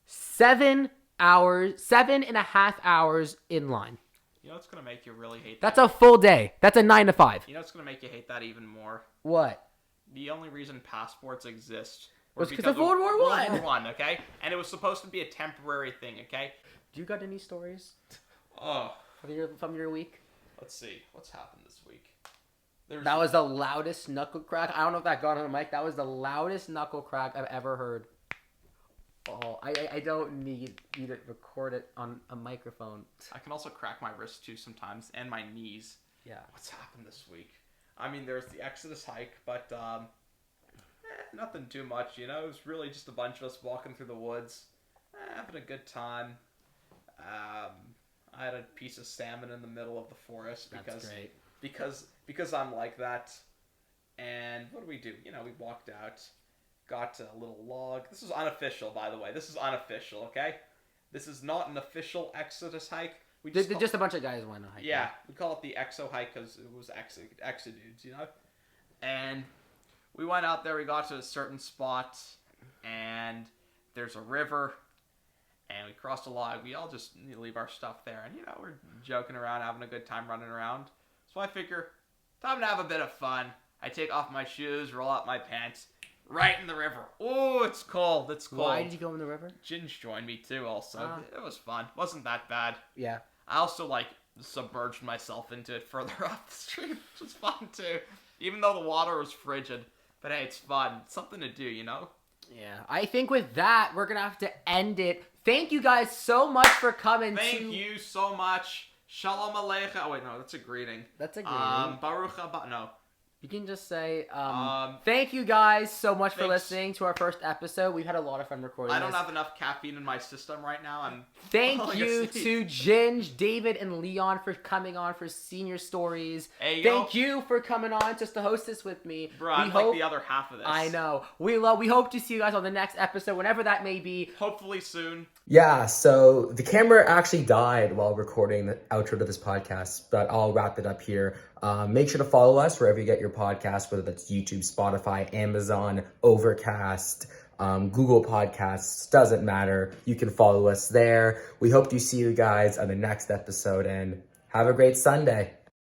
7.5 hours in line. You know what's gonna make you really hate That's that? a full day. That's a 9 to 5. You know what's gonna make you hate that even more? What? The only reason passports exist Was because of World War I. World War I, okay? And it was supposed to be a temporary thing, okay? Do you got any stories Oh, from your week? let's see. What's happened this week? There's That was the loudest knuckle crack. I don't know if that got on the mic. That was the loudest knuckle crack I've ever heard. Oh, I don't need you to record it on a microphone. I can also crack my wrist too sometimes, and my knees. Yeah. What's happened this week? I mean, there's the Exodus hike, but nothing too much, you know? It was really just a bunch of us walking through the woods, having a good time. I had a piece of salmon in the middle of the forest That's great. because I'm like that. And what do? You know, we walked out, got a little log. This is unofficial, by the way. This is unofficial, okay? This is not an official Exodus hike. We Just a bunch of guys went on a hike. yeah, we call it the Exo hike because it was Exo dudes, you know? And we went out there, we got to a certain spot, and there's a river, and we crossed a log. We all just leave our stuff there, and, you know, we're joking around, having a good time running around. So I figure, time to have a bit of fun. I take off my shoes, roll out my pants, right in the river. Oh, it's cold, it's cold. Why did you go in the river? Ginge joined me too, also. Ah. It was fun. Wasn't that bad. Yeah. I also, like, submerged myself into it further up the stream, which was fun, too. Even though the water was frigid. But, hey, it's fun. It's something to do, you know? Yeah. I think with that, we're going to have to end it. Thank you guys so much for coming. Thank you so much. Shalom Aleichem. Oh, wait, no, that's a greeting. That's a greeting. Baruch haba. No. You can just say, thank you guys so much for thanks. listening to our first episode. We've had a lot of fun recording I don't this. have enough caffeine in my system right now. I'm Thank falling you asleep. to Ginge, David, and Leon for coming on for Senior Stories. Hey, Thank you for coming on just to host this with me. Bro, I'm like the other half of this. I know. We hope to see you guys on the next episode, whenever that may be. Hopefully soon. Yeah, so the camera actually died while recording the outro to this podcast, but I'll wrap it up here. Make sure to follow us wherever you get your podcast, whether that's YouTube, Spotify, Amazon, Overcast, Google Podcasts, doesn't matter. You can follow us there. We hope to see you guys on the next episode, and have a great Sunday.